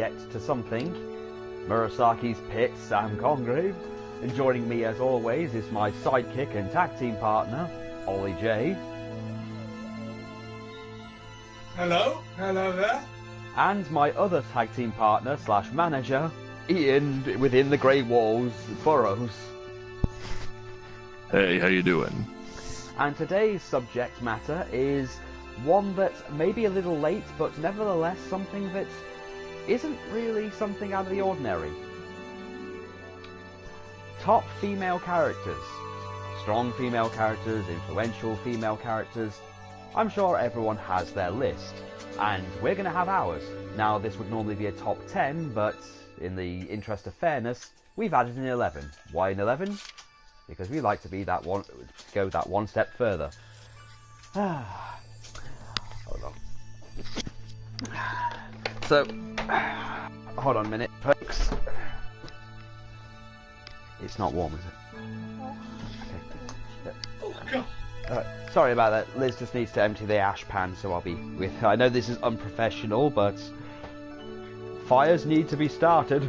get to something. Murasaki's Pit, Sam Congrave. And joining me as always is my sidekick and tag team partner, Ollie J. Hello? Hello there. And my other tag team partner slash manager, Ian, within the Grey Walls, Burrows. Hey, how you doing? And today's subject matter is one that may be a little late, but nevertheless something that isn't really something out of the ordinary. Top female characters. Strong female characters, influential female characters. I'm sure everyone has their list, and we're going to have ours. Now, this would normally be a top 10, but in the interest of fairness, we've added an 11. Why an 11? Because we like to be that one, go that one step further. Hold on. So, hold on a minute, folks. It's not warm, is it? Okay. Oh, God. Sorry about that. Liz just needs to empty the ash pan, so I'll be with her. I know this is unprofessional, but fires need to be started.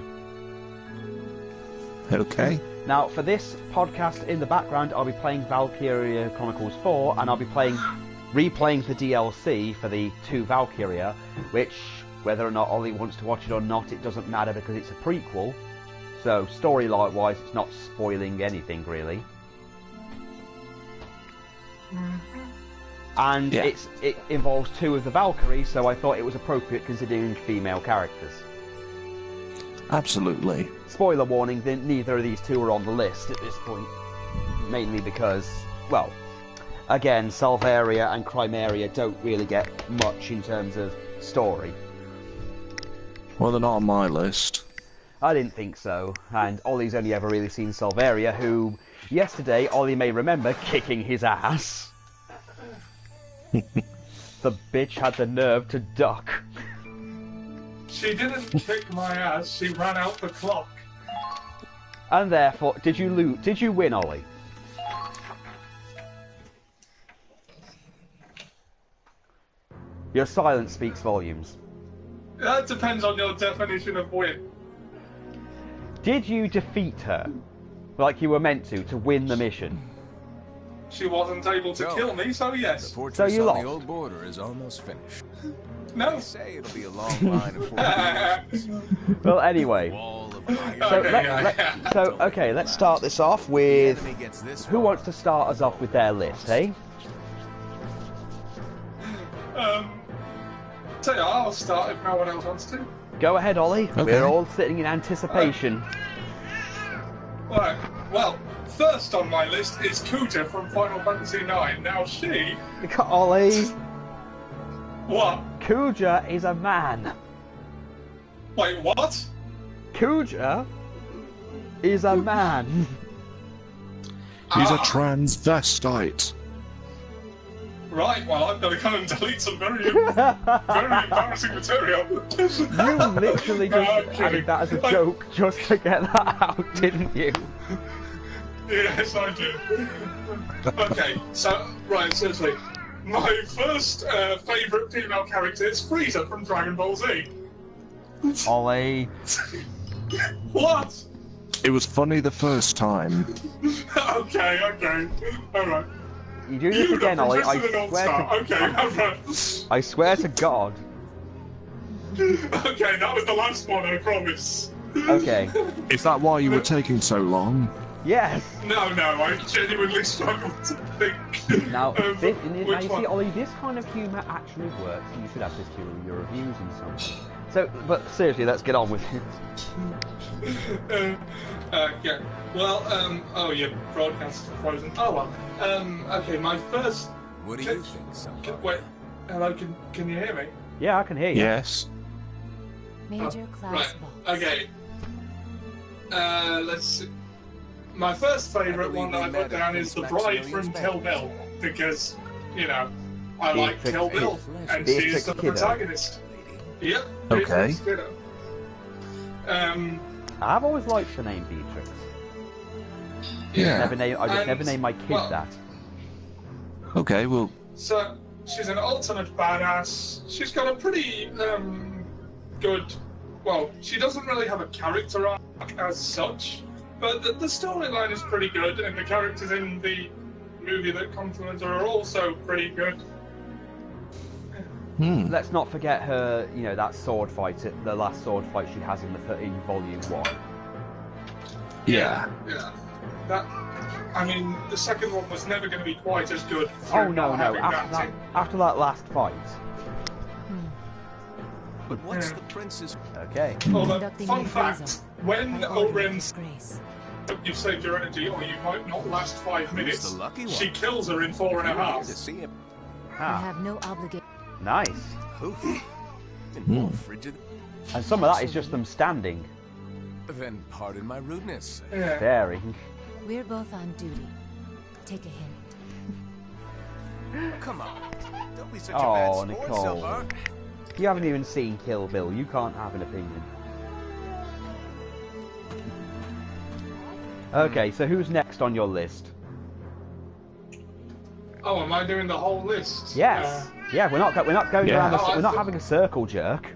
Okay. Now, for this podcast in the background, I'll be playing Valkyria Chronicles 4, and I'll be replaying the DLC for the 2 Valkyria, which, whether or not Ollie wants to watch it or not, it doesn't matter because it's a prequel. So, storyline-wise, it's not spoiling anything, really. And yeah. it involves 2 of the Valkyries, so I thought it was appropriate considering female characters. Absolutely. Spoiler warning, neither of these 2 are on the list at this point. Mainly because, well, again, Salvaria and Crimea don't really get much in terms of story. Well, they're not on my list. I didn't think so, and Ollie's only ever really seen Salvaria, who, yesterday, Ollie may remember kicking his ass. The bitch had the nerve to duck. She didn't kick my ass, she ran out the clock. And therefore, did you win, Ollie? Your silence speaks volumes. That depends on your definition of win. Did you defeat her, like you were meant to win the mission? She wasn't able to kill me, so yes. The fortress So you on lost. the old border is almost finished. No. They say it'll be a long line of forts. Well, anyway. Wall of iron. So, okay, let's start this off with... The enemy gets this Who far. wants to start us off with their list, eh? So yeah, I'll start if no one else wants to. Go ahead, Ollie. Okay. We're all sitting in anticipation. Right, well, first on my list is Kuja from Final Fantasy IX. Now she... Ollie, What? Kuja is a man. Wait, what? Kuja is a man. He's a transvestite. Right, well, I'm going to come and delete some very embarrassing material. You literally just added that as a joke just to get that out, didn't you? Yes, I did. Okay, so, right, seriously. My first favourite female character is Frieza from Dragon Ball Z. Ollie. What? It was funny the first time. Okay, alright. You do this again, Ollie. I swear to God. Okay, that was the last one, I promise. Okay. Is that why you were taking so long? Yes. No, I genuinely struggled to think. Now, now which you see, one. Ollie, this kind of humour actually works. You should have this to your reviews and so on. So, but seriously, let's get on with it. Yeah. Well, oh, your broadcast is frozen. Oh well. Okay, my first. What do you think, somebody? Wait. Hello, can you hear me? Yeah, I can hear you. Yes. Major class Right. boss. Okay. Let's see. My first favourite one that I put down is the bride from Kill Bill because, you know, I like Kill Bill and she's the protagonist. Yep. Okay. I've always liked the name Beatrix. Yeah. I just never named my kid that. Okay, well... So, she's an ultimate badass. She's got a pretty, good well, she doesn't really have a character arc as such, but the storyline is pretty good, and the characters in the movie that complement her are also pretty good. Let's not forget her, you know, that sword fight, the last sword fight she has in Volume 1. Yeah. Yeah. That, I mean, the second one was never going to be quite as good. Oh no, after that last fight. But what's the princess? Okay. Although, fun fact, when Oren, you've saved your energy, or you might not last 5 minutes, the lucky one? she kills her in 4.5. To see him. I have no obligation. Nice. And more frigid. And some of that is just them standing. Then pardon my rudeness. Yeah. Very. We're both on duty. Take a hint. Come on. Don't be such Oh, a bad sport, Nicole. Silver. You haven't even seen Kill Bill. You can't have an opinion. Okay, so who's next on your list? Oh, am I doing the whole list? Yes. Yeah, we're not going Yeah. around. Oh, We're not having a circle jerk.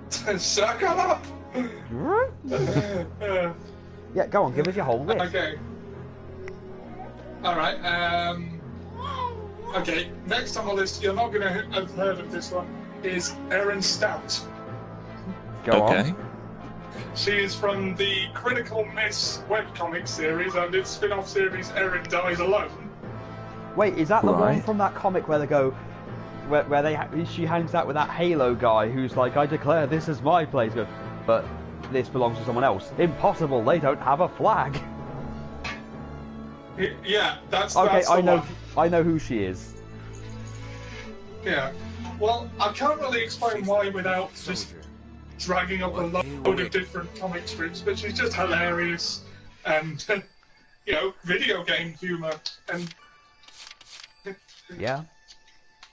Circle up! Yeah, go on. Give us your whole list. Okay. Alright, okay, next on the list, you're not going to have heard of this one, is Erin Stout. Go Okay. on. She is from the Critical Miss webcomic series and its spin-off series Erin Dies Alone. Wait, is that the one Right. from that comic where they go, where she hangs out with that Halo guy who's like, I declare this is my place, goes, but this belongs to someone else. Impossible, they don't have a flag. Yeah, that's Okay, the I one. know who she is. Yeah. Well, I can't really explain why without just dragging up a load of different comic strips, but she's just hilarious and, you know, video game humour. And Yeah.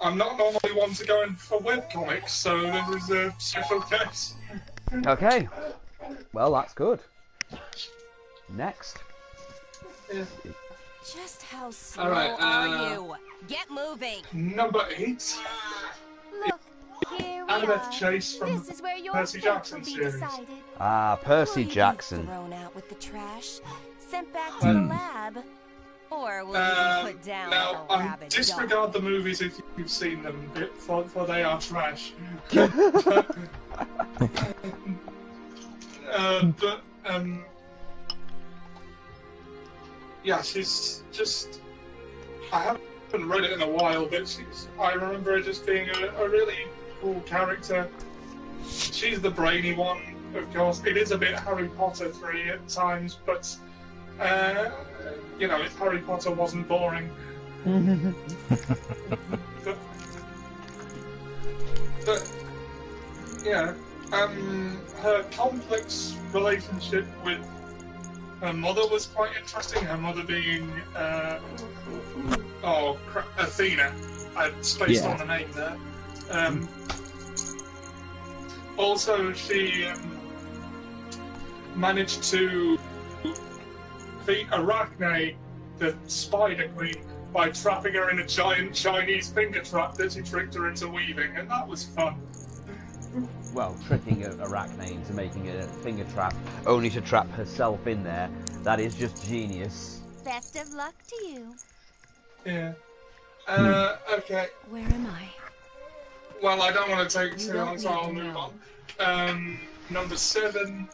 I'm not normally one to go in for webcomics, so this is a special case. Okay. Well, that's good. Next. Yeah. Just how slow Alright, are you? Get moving. Number 8. Look, here we Annabeth are. Chase from This is where your Percy fate will Jackson be series. decided. Ah, Percy Will you be Jackson. thrown out with the trash, sent back to the lab, or will you be put down Now, like a rabid disregard dog? the movies if you've seen them, for they are trash. Yeah, she's just. I haven't read it in a while, but I remember her just being a really cool character. She's the brainy one, of course. It is a bit Harry Potter-y at times, but you know, if Harry Potter wasn't boring. but yeah, her complex relationship with her mother was quite interesting. Her mother being Athena. I spaced on the name there. Also, she managed to defeat Arachne, the Spider Queen, by trapping her in a giant Chinese finger trap that she tricked her into weaving, and that was fun. Well, tricking Arachne into making a finger trap, only to trap herself in there. That is just genius. Best of luck to you. Yeah. Okay. Where am I? Well, I don't want to take You too don't long, so need I'll to move know. on. Number 7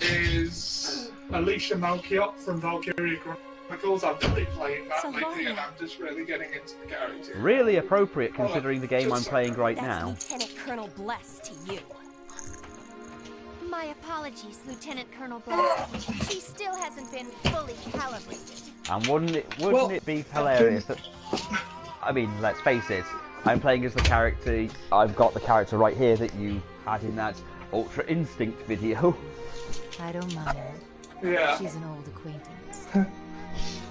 is Alicia Malkiot from Valkyria Chronicles. I've been playing that So lately, loyal. and I'm just really getting into the character. Really appropriate considering the game I'm playing right That's now. Lieutenant Colonel Bless to you. My apologies, Lieutenant Colonel Bless. She still hasn't been fully calibrated. And wouldn't it be hilarious that... I mean, let's face it, I'm playing as the character... I've got the character right here that you had in that Ultra Instinct video. I don't mind. Yeah. She's an old acquaintance.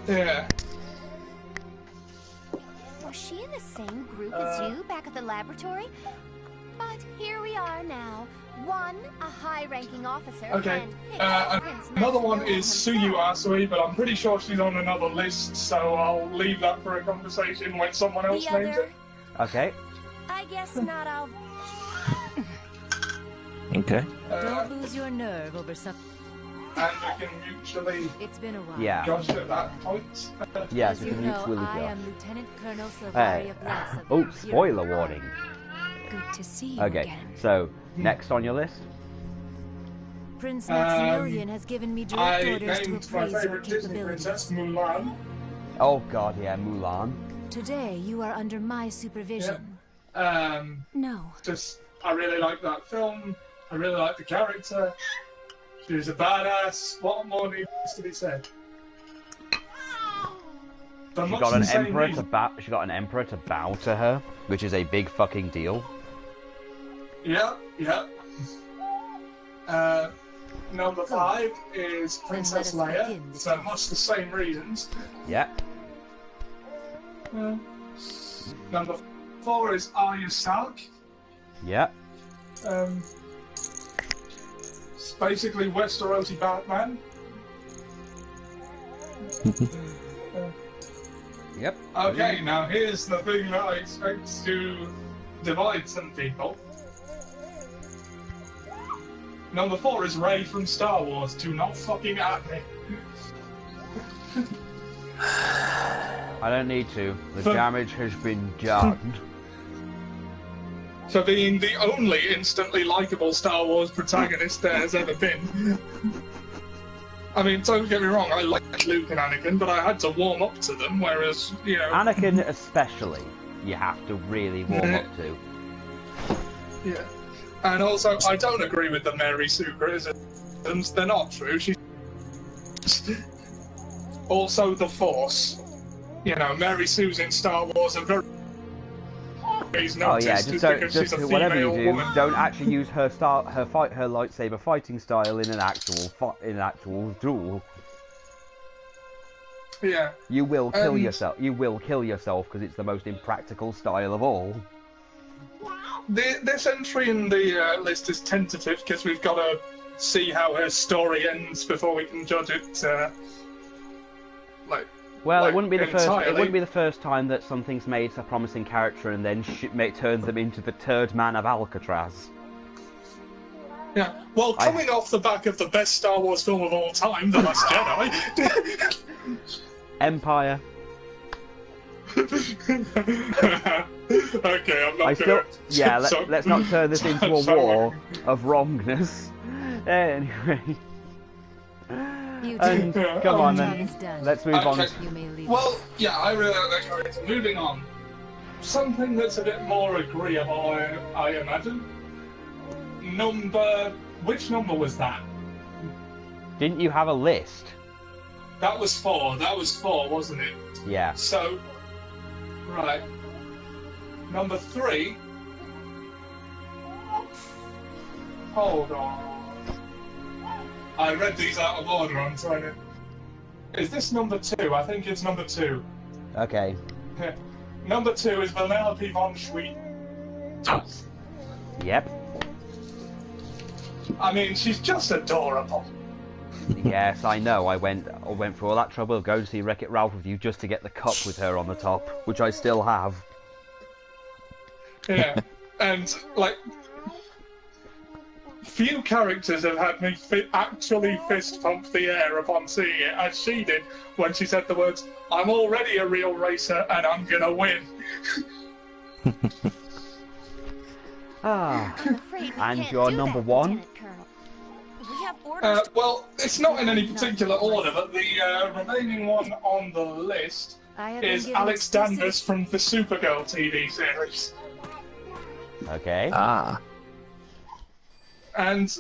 Yeah. Was she in the same group as you back at the laboratory? But here we are now. One, a high-ranking officer, Okay. and picked by Prince Another one Maximilian is Suyu himself. Asui, but I'm pretty sure she's on another list, so I'll leave that for a conversation when someone else The names other? it. Okay. I guess not. I'll. Okay. Don't lose your nerve over something. And we can mutually It's been a while. Yeah. josh at that point. Yes, As we you can know, mutually I josh. am Lieutenant Colonel Hey. Silvaria Bless of Oh, the spoiler Imperial warning. Guard. Good to see you Okay, again. so next on your list. Prince Maximilian has given me direct I orders to named my appraise your favourite Disney princess capabilities. Mulan. Oh god, yeah, Mulan. Today, you are under my supervision. No. Just, I really like that film. I really like the character. She's a badass. What more needs to be said? For She much got the an same emperor to reason- bow. She got an emperor to bow to her, which is a big fucking deal. Yeah. Number 5 is Princess Then let us Leia. begin the For test. much the same reasons. Yeah. Number 4 is Arya Stark. Yeah. It's basically Westerosi Batman. Yep. Okay, now here's the thing that I expect to divide some people. Number 4 is Rey from Star Wars. Do not fucking at me. I don't need to. The For- damage has been done. For being the only instantly likable Star Wars protagonist there has ever been. I mean, don't get me wrong, I like Luke and Anakin, but I had to warm up to them, whereas, you know... Anakin especially, you have to really warm up to. Yeah. And also, I don't agree with the Mary Sue criticisms. They're not true. She's also the Force. You know, Mary Sue's in Star Wars are very noticed Oh yeah, is just don't, because just she's a whatever you female do, woman. don't actually use her lightsaber fighting style in an actual duel. Yeah. You will kill And- yourself. You will kill yourself because it's the most impractical style of all. This entry in the list is tentative because we've got to see how her story ends before we can judge it. Well, Like, it wouldn't be the first. It entirely. wouldn't be the first time that something's made a promising character and then turns them into the turd man of Alcatraz. Yeah. Well, coming off the back of the best Star Wars film of all time, The Last Jedi. Empire. Okay, I'm not I still. gonna... Yeah, So- let's not turn this into a Sorry. war of wrongness. Anyway. You And do. come on Job then. is done. Let's move on. Okay. You may leave. Well, yeah, I really like that character. Moving on. Something that's a bit more agreeable, I imagine. Which number was that? Didn't you have a list? That was 4. That was 4, wasn't it? Yeah. So, right. Number 3. Hold on. I read these out of order, I'm trying to... Is this number 2? I think it's number 2. Okay. Number 2 is Vanellope von Schweet. Yep. I mean, she's just adorable. Yes, I know. I went through all that trouble of going to see Wreck-It Ralph with you just to get the cup with her on the top, which I still have. Yeah, and, like, few characters have had me actually fist pump the air upon seeing it, as she did when she said the words, "I'm already a real racer and I'm gonna win." Ah. I'm afraid we And can't your do number that, 1? Lieutenant Colonel. We have orders to... Well, it's not in any particular order, but the remaining one on the list I have been is given Alex exclusive- Danvers from the Supergirl TV series. Okay. Ah. And,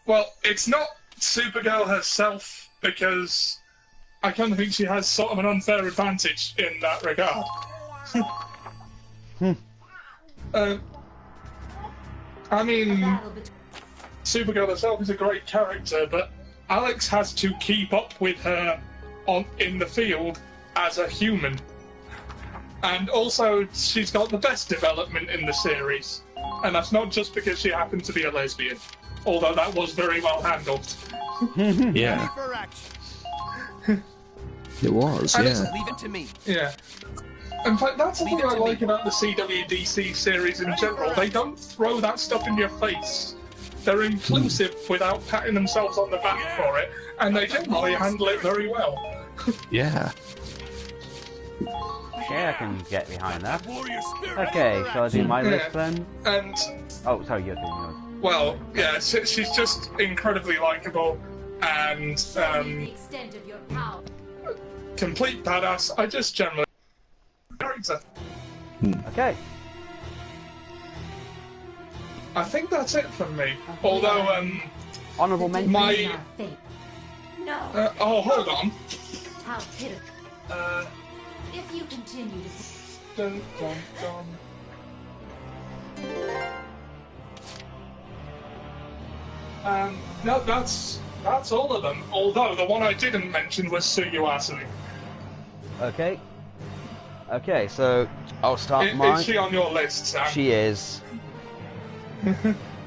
well, it's not Supergirl herself, because I kind of think she has sort of an unfair advantage in that regard. I mean, Battle between- Supergirl herself is a great character, but Alex has to keep up with her in the field as a human. And also, she's got the best development in the series. And that's not just because she happened to be a lesbian, although that was very well handled. Yeah, For action. it was, And yeah. Leave it to me. Yeah. In fact, that's Leave something it I to like me. about the CWDC series in general. They don't throw that stuff in your face. they're inclusive without patting themselves on the back for it, and they generally handle it very well. Yeah. Yeah, I can get behind that. Okay, shall I do my list then? And oh, sorry, you're doing yours. Well, yeah, she's just incredibly likable and complete badass. I just generally character. Okay. I think that's it from me. Although, honourable mention. Oh, hold on. How pitiful. If you continue to... Dun, dun, dun. No, that's all of them. Although the one I didn't mention was Suyuasu. Okay. Okay, so I'll start mine. Is she on your list, Sam? She is.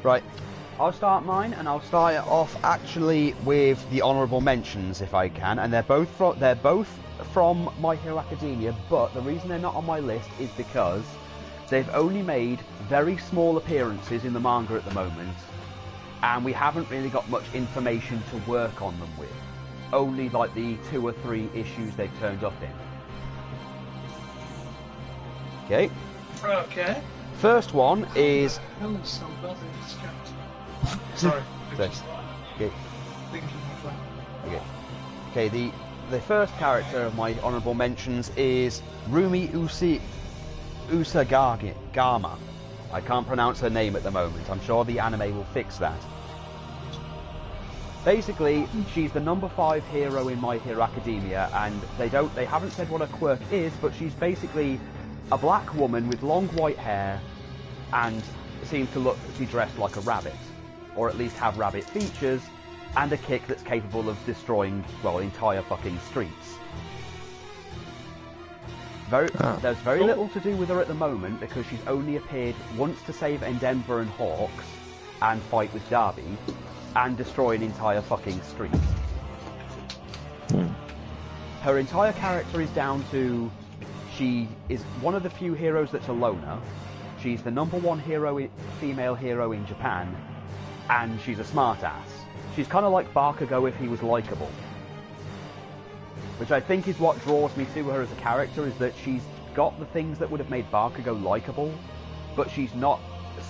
Right. I'll start mine, and I'll start it off actually with the honourable mentions, if I can. And they're both from My Hero Academia, but the reason they're not on my list is because they've only made very small appearances in the manga at the moment, and we haven't really got much information to work on them with. Only like the 2 or 3 issues they've turned up in. Okay. Okay. First one is... Sorry. Okay. Okay. Okay, the first character of my honourable mentions is Rumi Usagama. I can't pronounce her name at the moment. I'm sure the anime will fix that. Basically, she's the number 5 hero in My Hero Academia, and they haven't said what her quirk is, but she's basically a black woman with long white hair and seems to be dressed like a rabbit, or at least have rabbit features, and a kick that's capable of destroying, well, entire fucking streets. There's very little to do with her at the moment, because she's only appeared once to save Endeavor and Hawks, and fight with Darby, and destroy an entire fucking street. Her entire character is down to... She is one of the few heroes that's a loner. She's the number 1 female hero in Japan, and she's a smartass. She's kind of like Bakugo if he was likable. Which I think is what draws me to her as a character, is that she's got the things that would have made Bakugo likable, but she's not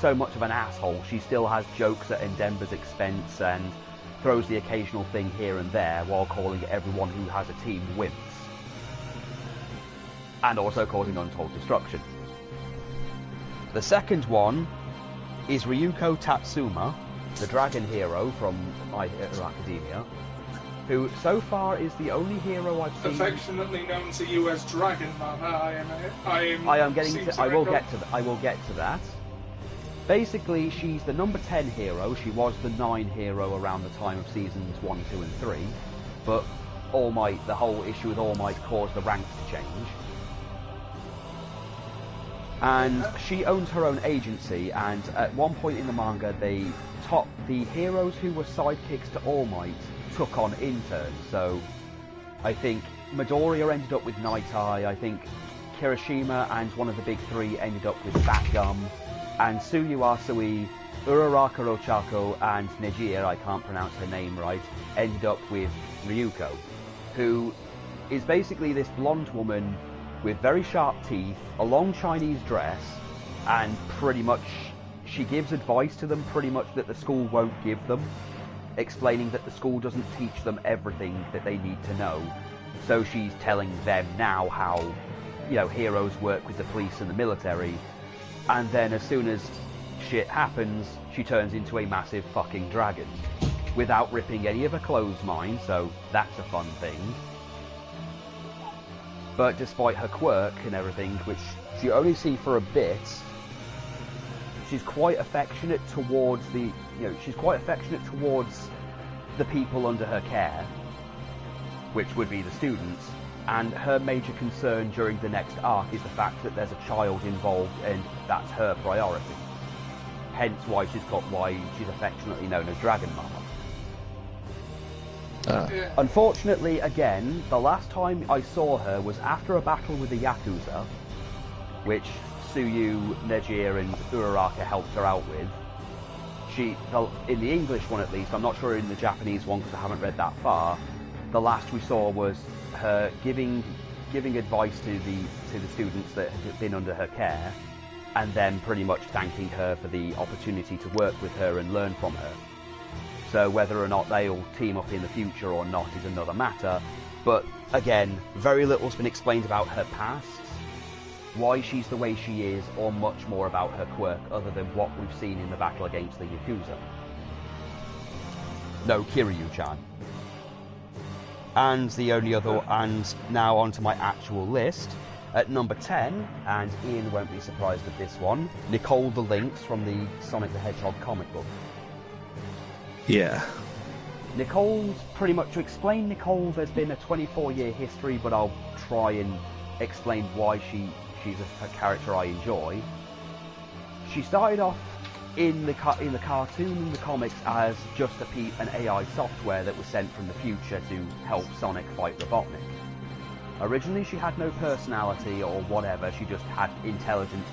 so much of an asshole. She still has jokes at Endeavor's expense and throws the occasional thing here and there while calling everyone who has a team wimps. And also causing untold destruction. The second one is Ryuko Tatsuma, the dragon hero from My Hero Academia, who so far is the only hero I've seen... Affectionately known to you as Dragon Man. I will get to that. Basically, she's the number 10 hero. She was the 9 hero around the time of seasons 1, 2 and 3, but All Might, the whole issue with All Might caused the ranks to change. And she owns her own agency, and at one point in the manga, the heroes who were sidekicks to All Might took on interns. So I think Midoriya ended up with Night Eye, I think Kirishima and one of the big 3 ended up with Fat Gum, and Tsuyu Asui, Uraraka Rochako, and Nejir, I can't pronounce her name right, ended up with Ryuko, who is basically this blonde woman with very sharp teeth, a long Chinese dress, and pretty much she gives advice to them pretty much that the school won't give them, explaining that the school doesn't teach them everything that they need to know. So she's telling them now how, heroes work with the police and the military, and then as soon as shit happens, she turns into a massive fucking dragon, without ripping any of her clothes, mind, so that's a fun thing. But despite her quirk and everything, which you only see for a bit, she's quite affectionate towards the people under her care, which would be the students. And her major concern during the next arc is the fact that there's a child involved, and that's her priority. Hence why she's affectionately known as Dragon Mama. Unfortunately, again, the last time I saw her was after a battle with the Yakuza, which Tsuyu, Nejir and Uraraka helped her out with. in the English one at least, I'm not sure in the Japanese one because I haven't read that far, the last we saw was her giving advice to the students that had been under her care, and then pretty much thanking her for the opportunity to work with her and learn from her. So whether or not they'll team up in the future or not is another matter, but again, very little's been explained about her past, why she's the way she is, or much more about her quirk other than what we've seen in the battle against the Yakuza. No, Kiryu-chan. And the only other, and now onto my actual list. At number 10, and Ian won't be surprised at this one, Nicole the Lynx from the Sonic the Hedgehog comic book. Yeah. Nicole's, pretty much to explain Nicole, there's been a 24-year history, but I'll try and explain why she's a character I enjoy. She started off in the cartoon and the comics as just an AI software that was sent from the future to help Sonic fight Robotnik. Originally she had no personality or whatever, she just had intelligence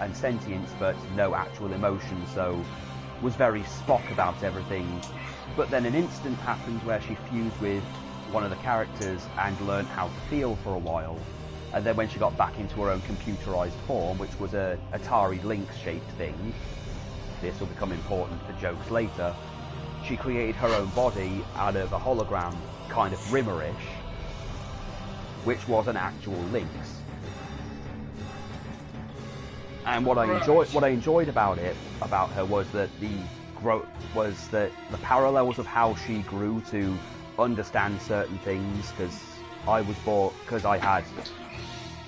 and sentience but no actual emotion, so was very Spock about everything. But then an instant happened where she fused with one of the characters and learned how to feel for a while. And then when she got back into her own computerized form, which was a Atari Lynx-shaped thing, this will become important for jokes later, she created her own body out of a hologram, kind of Rimmerish, which was an actual lynx. And what I enjoyed about her was that the parallels of how she grew to understand certain things, because I had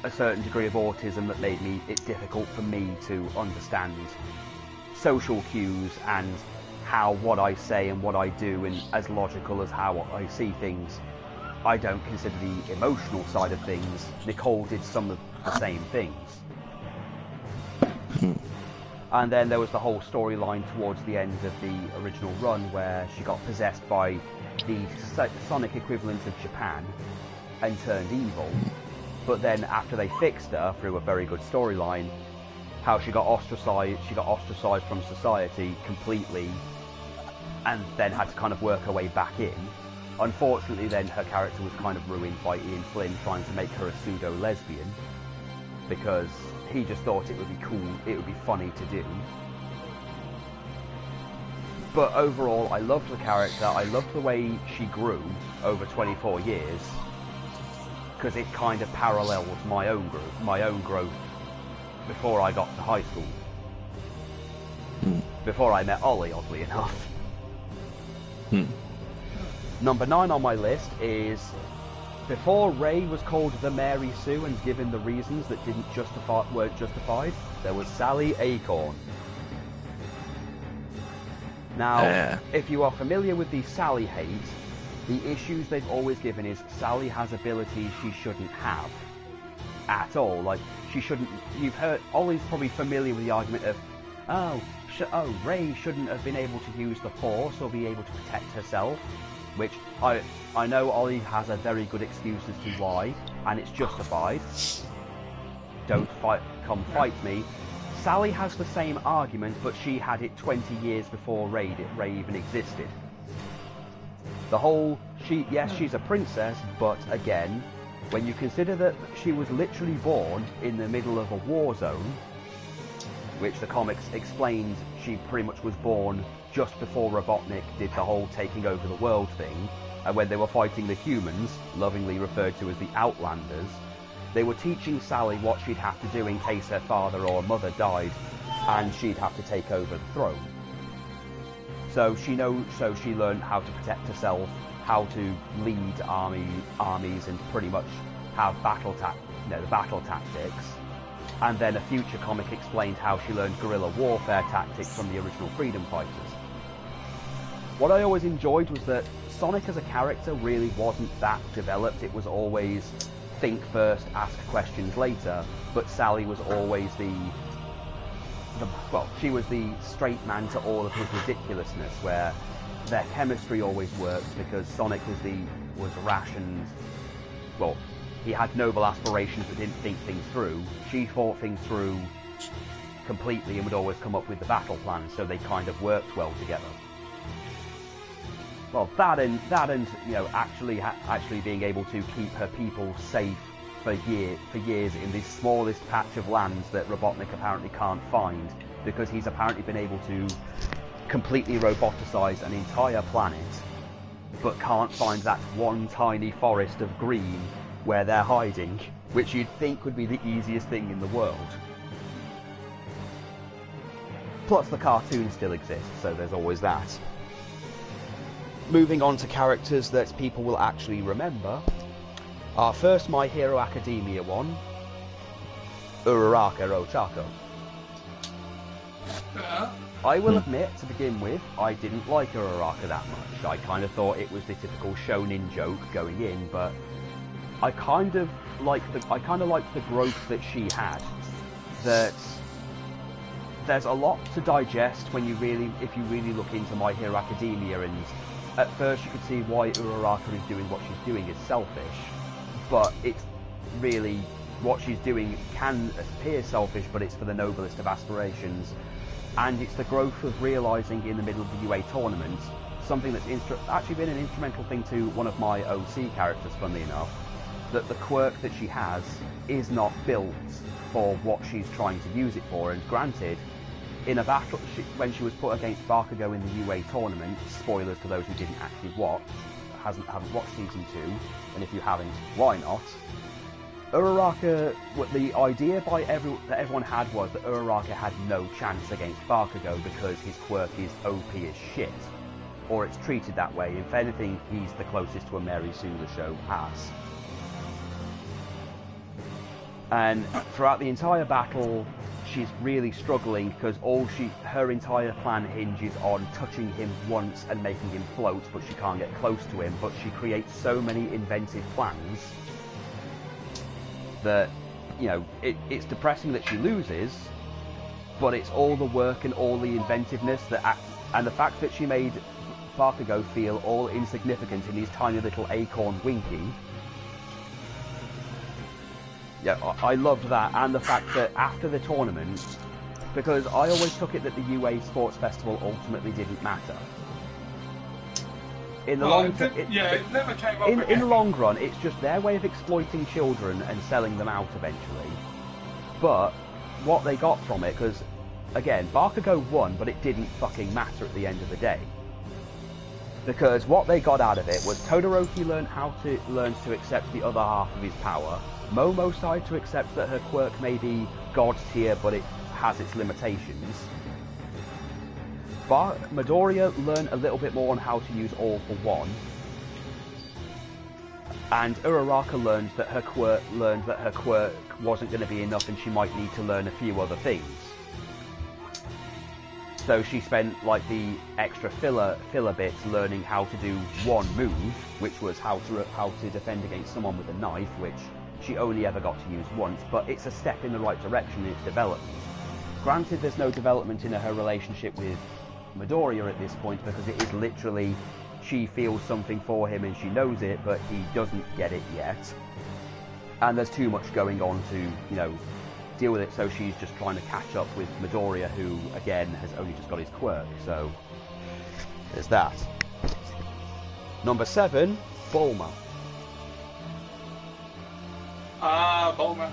a certain degree of autism that made it difficult for me to understand social cues and how what I say and what I do and as logical as how I see things. I don't consider the emotional side of things. Nicole did some of the same things. And then there was the whole storyline towards the end of the original run where she got possessed by the Sonic equivalent of Japan and turned evil. But then after they fixed her through a very good storyline, how she got ostracized from society completely and then had to kind of work her way back in. Unfortunately then her character was kind of ruined by Ian Flynn trying to make her a pseudo-lesbian because he just thought it would be cool, it would be funny to do. But overall I loved the character, I loved the way she grew over 24 years because it kind of parallels my own growth before I got to high school. Before I met Ollie, oddly enough. Number 9 on my list is, before Ray was called the Mary Sue and given the reasons that weren't justified, there was Sally Acorn. Now, if you are familiar with the Sally hate, the issues they've always given is Sally has abilities she shouldn't have. At all. Like, she shouldn't... You've heard... Ollie's probably familiar with the argument of, Ray shouldn't have been able to use the Force or be able to protect herself. Which, I know Ollie has a very good excuse as to why, and it's justified. Come fight me. Sally has the same argument, but she had it 20 years before Ray even existed. The whole, she's a princess, but again, when you consider that she was literally born in the middle of a war zone, which the comics explained she pretty much was born just before Robotnik did the whole taking over the world thing, and when they were fighting the humans, lovingly referred to as the Outlanders, they were teaching Sally what she'd have to do in case her father or mother died, and she'd have to take over the throne. So she learned how to protect herself, how to lead armies, and pretty much have the battle tactics. And then a future comic explained how she learned guerrilla warfare tactics from the original Freedom Fighters. What I always enjoyed was that Sonic as a character really wasn't that developed. It was always think first, ask questions later, but Sally was always she was the straight man to all of his ridiculousness, where their chemistry always worked because Sonic was rash and, he had noble aspirations but didn't think things through. She thought things through completely and would always come up with the battle plan, so they kind of worked well together. Well, that and you know, actually being able to keep her people safe for years in the smallest patch of land that Robotnik apparently can't find, because he's apparently been able to completely roboticize an entire planet, but can't find that one tiny forest of green where they're hiding, which you'd think would be the easiest thing in the world. Plus the cartoon still exists, so there's always that. Moving on to characters that people will actually remember. Our first My Hero Academia one, Uraraka Ochako. I will admit, to begin with, I didn't like Uraraka that much. I kind of thought it was the typical shonen joke going in, but I kind of liked the growth that she had. That there's a lot to digest if you really look into My Hero Academia, and at first you could see why Uraraka is doing what she's doing is selfish, but it's really, what she's doing can appear selfish, but it's for the noblest of aspirations. And it's the growth of realising in the middle of the UA tournament, something that's actually been an instrumental thing to one of my OC characters, funnily enough, that the quirk that she has is not built for what she's trying to use it for. And granted, in a battle, when she was put against Bakugo in the UA tournament, spoilers to those who didn't actually watch, haven't watched Season 2, and if you haven't, why not? Uraraka, the idea that everyone had was that Uraraka had no chance against Bakugo because his quirk is OP as shit. Or it's treated that way. If anything, he's the closest to a Mary Sue the Show ass. And throughout the entire battle, she's really struggling because her entire plan hinges on touching him once and making him float, but she can't get close to him. But she creates so many inventive plans that, you know, it's depressing that she loses, but it's all the work and all the inventiveness and the fact that she made Bakugo feel all insignificant in his tiny little acorn Winky. Yeah, I loved that, and the fact that after the tournament, because I always took it that the UA Sports Festival ultimately didn't matter. In the it never came up in the long run, it's just their way of exploiting children and selling them out eventually. But what they got from it, because again, Bakugo won, but it didn't fucking matter at the end of the day. Because what they got out of it was Todoroki learns to accept the other half of his power. Momo started to accept that her quirk may be god tier, but it has its limitations. Midoriya learned a little bit more on how to use All for One, and Uraraka learned that her quirk wasn't going to be enough, and she might need to learn a few other things. So she spent like the extra filler bits learning how to do one move, which was how to defend against someone with a knife, which she only ever got to use once. But it's a step in the right direction in its development. Granted, there's no development in her relationship with Midoriya at this point, because it is literally she feels something for him and she knows it, but he doesn't get it yet, and there's too much going on to, you know, deal with it, so she's just trying to catch up with Midoriya, who again has only just got his quirk. So there's that. Number 7, Bulma. Bulma.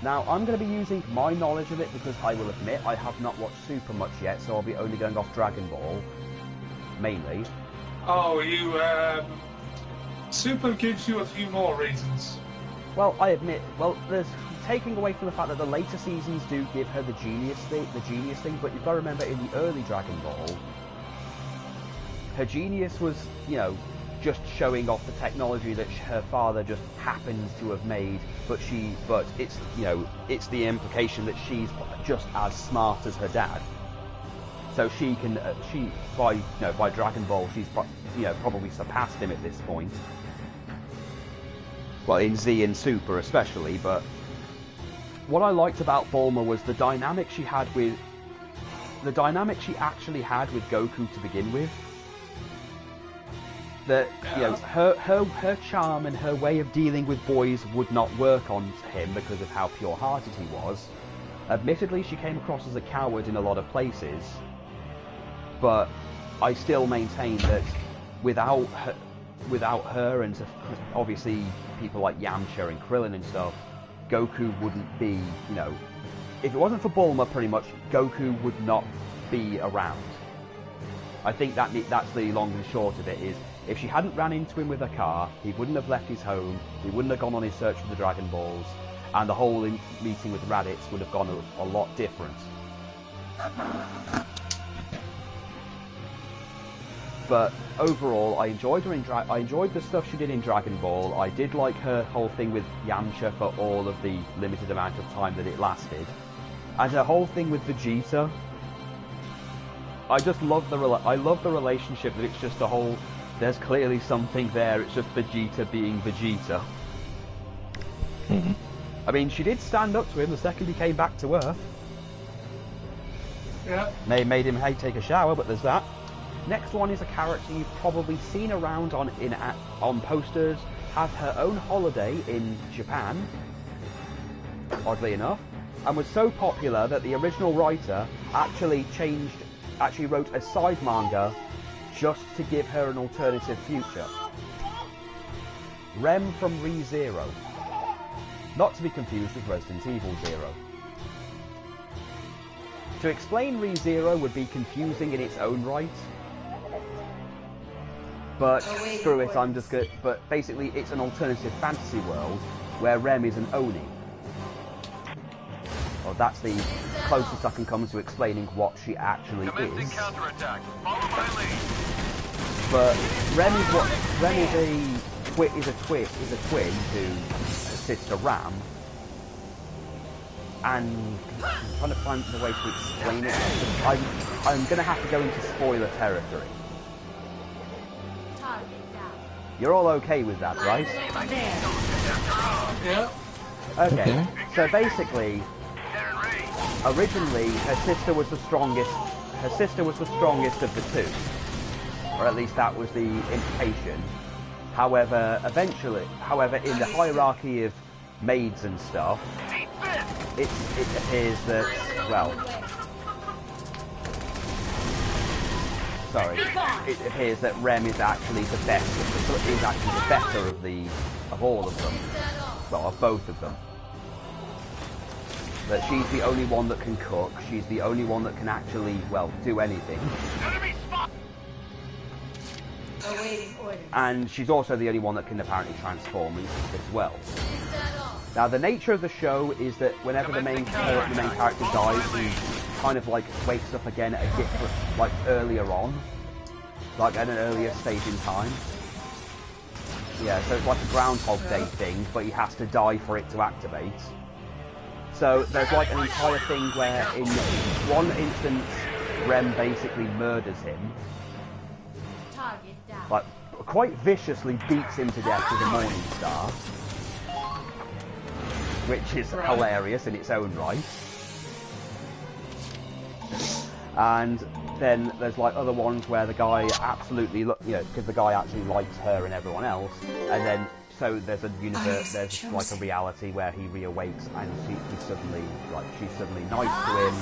Now, I'm going to be using my knowledge of it because I will admit I have not watched Super much yet, so I'll be only going off Dragon Ball, mainly. Oh, Super gives you a few more reasons. Well, I admit, there's taking away from the fact that the later seasons do give her the genius thing, but you've got to remember in the early Dragon Ball, her genius was, you know, just showing off the technology that her father just happens to have made, but it's, you know, it's the implication that she's just as smart as her dad. So by Dragon Ball, she's, you know, probably surpassed him at this point. Well, in Z and Super especially, but what I liked about Bulma was the dynamic she actually had with Goku to begin with. That, you know, her charm and her way of dealing with boys would not work on him because of how pure-hearted he was, Admittedly, she came across as a coward in a lot of places, but I still maintain that without her and obviously people like Yamcha and Krillin and stuff, Goku wouldn't be, you know, if it wasn't for Bulma, pretty much, Goku would not be around. I think that's the long and short of it, is if she hadn't ran into him with a car, he wouldn't have left his home, he wouldn't have gone on his search for the Dragon Balls, and the whole meeting with Raditz would have gone a lot different. But overall, I enjoyed her I enjoyed the stuff she did in Dragon Ball. I did like her whole thing with Yamcha for all of the limited amount of time that it lasted, and her whole thing with Vegeta. I just love the relationship. That it's just a whole. There's clearly something there. It's just Vegeta being Vegeta. Mm-hmm. I mean, she did stand up to him the second he came back to Earth. Yeah. They made him take a shower, but there's that. Next one is a character you've probably seen around on posters, has her own holiday in Japan, oddly enough, and was so popular that the original writer actually wrote a side manga just to give her an alternative future. Rem from Re:Zero. Not to be confused with Resident Evil Zero. To explain Re:Zero would be confusing in its own right. But screw it, I'm just good. But basically, it's an alternative fantasy world where Rem is an Oni. Well, that's the closest I can come to explaining what she actually is. But Rem is a twin to sister Ram, and I'm trying to find the way to explain it. I'm going to have to go into spoiler territory. You're all okay with that, right? Yeah. Okay. So basically, originally her sister was the strongest. Her sister was the strongest of the two, or at least that was the implication. However, in the hierarchy of maids and stuff, it appears that, well, sorry, it appears that Rem is actually the best, is actually the better of all of them, well, of both of them. That she's the only one that can cook, she's the only one that can actually, well, do anything. And she's also the only one that can apparently transform as well. Now, the nature of the show is that whenever the main character dies, he kind of like wakes up again at like earlier on, like at an earlier stage in time. Yeah, so it's like a Groundhog Day thing, but he has to die for it to activate. So there's like an entire thing where in one instance, Rem basically murders him. Like, quite viciously beats him to death with a Morning Star. Which is hilarious in its own right. And then there's like other ones where the guy absolutely, because the guy actually likes her and everyone else. And then, so there's a universe, there's like a reality where he reawakes and she's suddenly nice to him.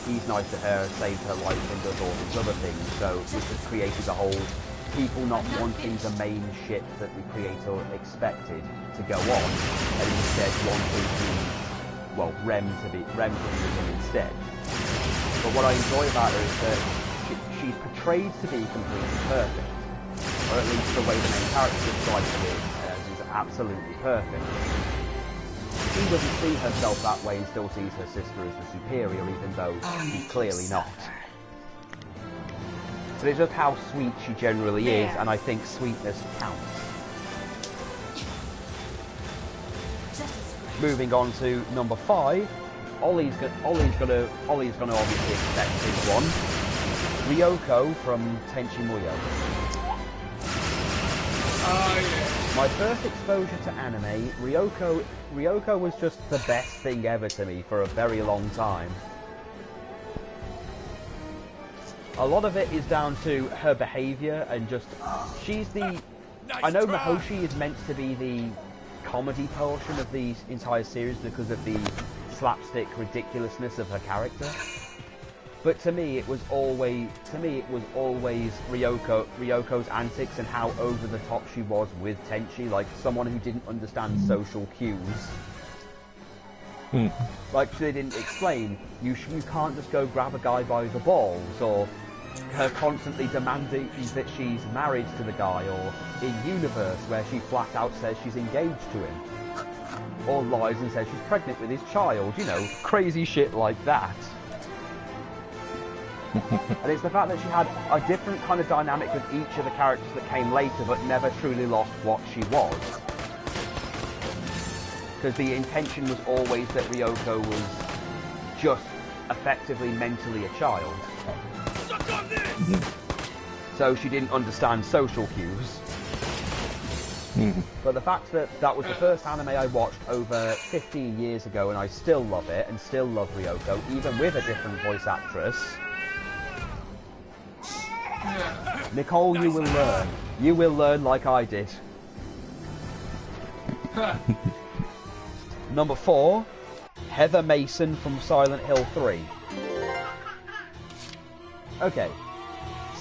He's nice to her, saves her life and does all these other things. So this has created a whole people not wanting the main ship that the creator expected to go on, and instead wanting Rem to be with him instead. But what I enjoy about her is that she's portrayed to be completely perfect, or at least the way the main character describes it is absolutely perfect. She doesn't see herself that way and still sees her sister as the superior, even though she's clearly not. But it's just how sweet she generally is, and I think sweetness counts. Moving on to number 5, Ollie's gonna obviously expect this one. Ryoko from Tenchi Muyo. My first exposure to anime, Ryoko was just the best thing ever to me for a very long time. A lot of it is down to her behaviour and just, I know Mahoshi is meant to be the comedy portion of the entire series because of the slapstick ridiculousness of her character. But to me, it was always Ryoko's antics and how over the top she was with Tenchi, like someone who didn't understand social cues. Like they didn't explain, you can't just go grab a guy by the balls, or her constantly demanding that she's married to the guy, or in Universe where she flat out says she's engaged to him, or lies and says she's pregnant with his child, you know, crazy shit like that. And it's the fact that she had a different kind of dynamic with each of the characters that came later, but never truly lost what she was. Because the intention was always that Ryoko was just effectively mentally a child. So she didn't understand social cues. But the fact that that was the first anime I watched over 15 years ago and I still love it and still love Ryoko, even with a different voice actress. Nicole, you will learn. You will learn like I did. Number 4, Heather Mason from Silent Hill 3. Okay,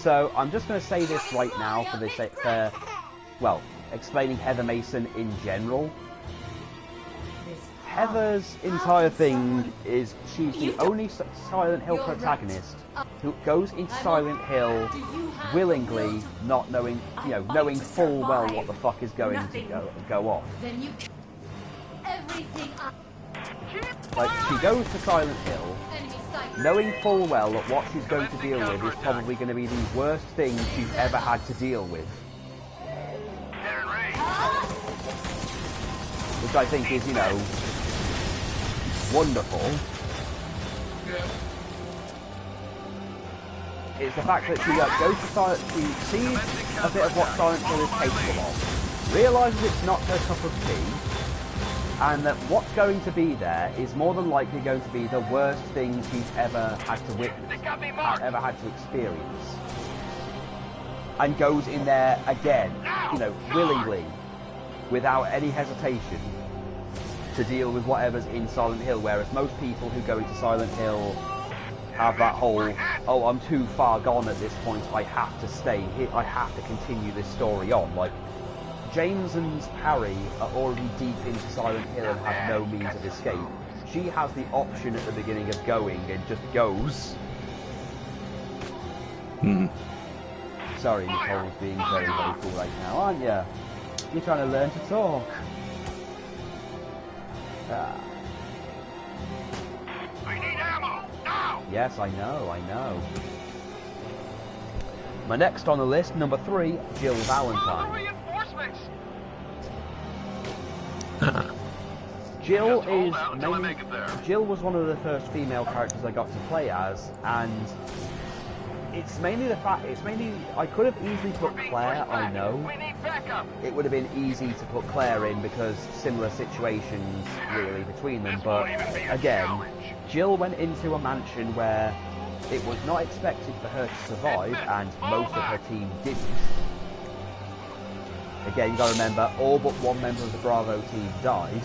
so I'm just going to say this right now for this, well, explaining Heather Mason in general. Heather's entire thing is she's the only Silent Hill protagonist who goes into Silent Hill willingly, not knowing, you know, knowing full well what the fuck is going to go off. Like, she goes to Silent Hill knowing full well that what she's going to deal with is probably going to be the worst thing she's ever had to deal with. Which I think is, you know, wonderful. It's the fact that she goes to Silent Hill, she sees a bit of what Silent Hill is capable of, realises it's not her cup of tea, and that what's going to be there is more than likely going to be the worst thing she's ever had to witness, ever had to experience. And goes in there again, you know, willingly, without any hesitation, to deal with whatever's in Silent Hill, whereas most people who go into Silent Hill have that whole, oh, I'm too far gone at this point, I have to stay here, I have to continue this story on. Like, James and Harry are already deep into Silent Hill and have no means of escape. She has the option at the beginning of going and just goes. Sorry, Nicole's being very vocal right now, aren't you? You're trying to learn to talk. I need ammo now. Yes, I know. My next on the list, number 3, Jill Valentine. Jill was one of the first female characters I got to play as, and it's mainly I could have easily put Claire, I know. It would have been easy to put Claire in because similar situations really between them, but again, Jill went into a mansion where it was not expected for her to survive, and most of her team didn't. Again, you gotta remember, all but one member of the Bravo team died,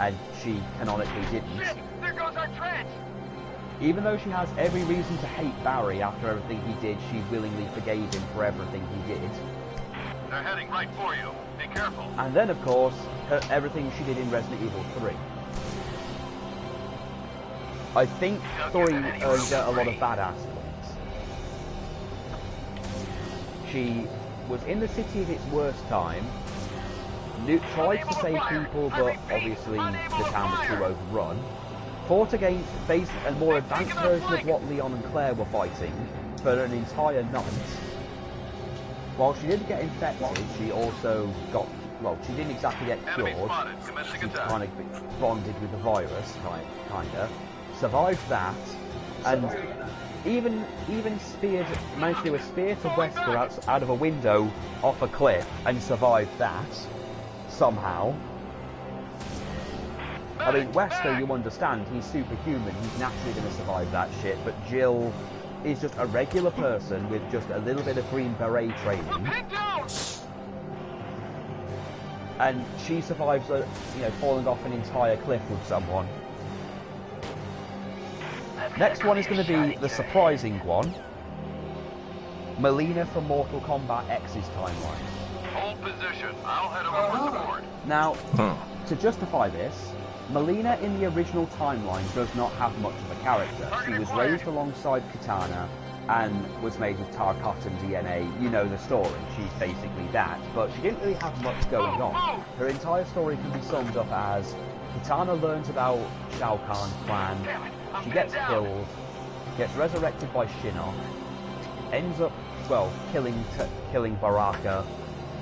and she canonically didn't. There goes our trench. Even though she has every reason to hate Barry after everything he did, she willingly forgave him for everything he did. They're heading right for you. Be careful. And then, of course, everything she did in Resident Evil 3. I think 3 earned her a lot of badass points. She was in the city at its worst time, tried to save people, but obviously the town was too overrun. Fought against a more advanced version of what Leon and Claire were fighting for an entire night. While she didn't get infected, she also got, well, she didn't exactly get cured. She kind of bonded with the virus, kinda. Survived that, and even managed to do a spear to Wesker out of a window off a cliff and survived that, somehow. I mean, Wesker, you understand, he's superhuman, he's naturally going to survive that shit, but Jill is just a regular person with just a little bit of Green Beret training. And she survives, falling off an entire cliff with someone. Next one is going to be the surprising one. Melina from Mortal Kombat X's timeline. Hold position. I'll head over for support. Now, to justify this, Melina in the original timeline does not have much of a character. She was raised alongside Kitana and was made with Tarkatan DNA. You know the story. She's basically that. But she didn't really have much going on. Her entire story can be summed up as Kitana learns about Shao Kahn's plan, she gets killed, gets resurrected by Shinnok, ends up, well, killing Baraka,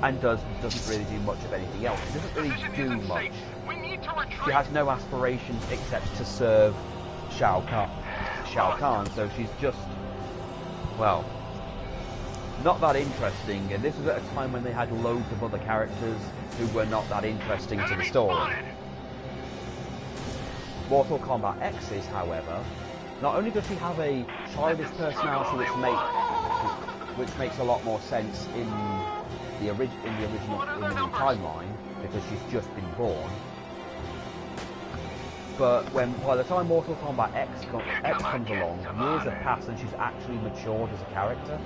and doesn't really do much of anything else. She doesn't really do much. She has no aspirations except to serve Shao Kahn, so she's just, well, not that interesting. And this was at a time when they had loads of other characters who were not that interesting to the story. Mortal Kombat X's, however, not only does she have a childish personality which makes a lot more sense in the original timeline, because she's just been born. But by the time Mortal Kombat X comes along, years have passed and she's actually matured as a character.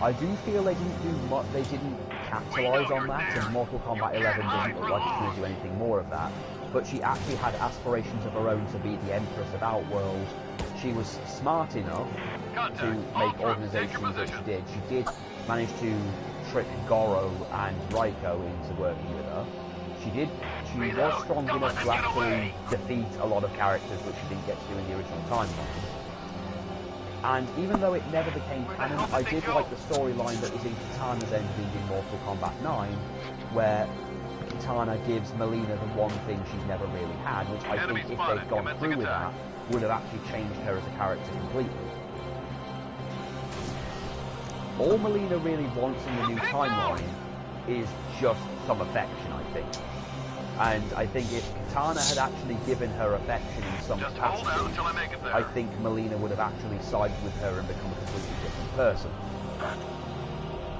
I do feel they didn't do much. They didn't capitalise on that, and Mortal Kombat 11 doesn't look like it's going to do anything more of that. But she actually had aspirations of her own to be the Empress of Outworld. She was smart enough to make organisations that she did. She did manage to trick Goro and Raiko into working with her. She was strong enough to actually defeat a lot of characters which she didn't get to do in the original timeline. And even though it never became canon, I did like the storyline that was in Kitana's ending in Mortal Kombat 9, where Kitana gives Melina the one thing she's never really had, which I think if they'd gone through with that, would have actually changed her as a character completely. All Melina really wants in the new timeline is just some affection, I think. And I think if Kitana had actually given her affection in some capacity, I think Melina would have actually sided with her and become a completely different person.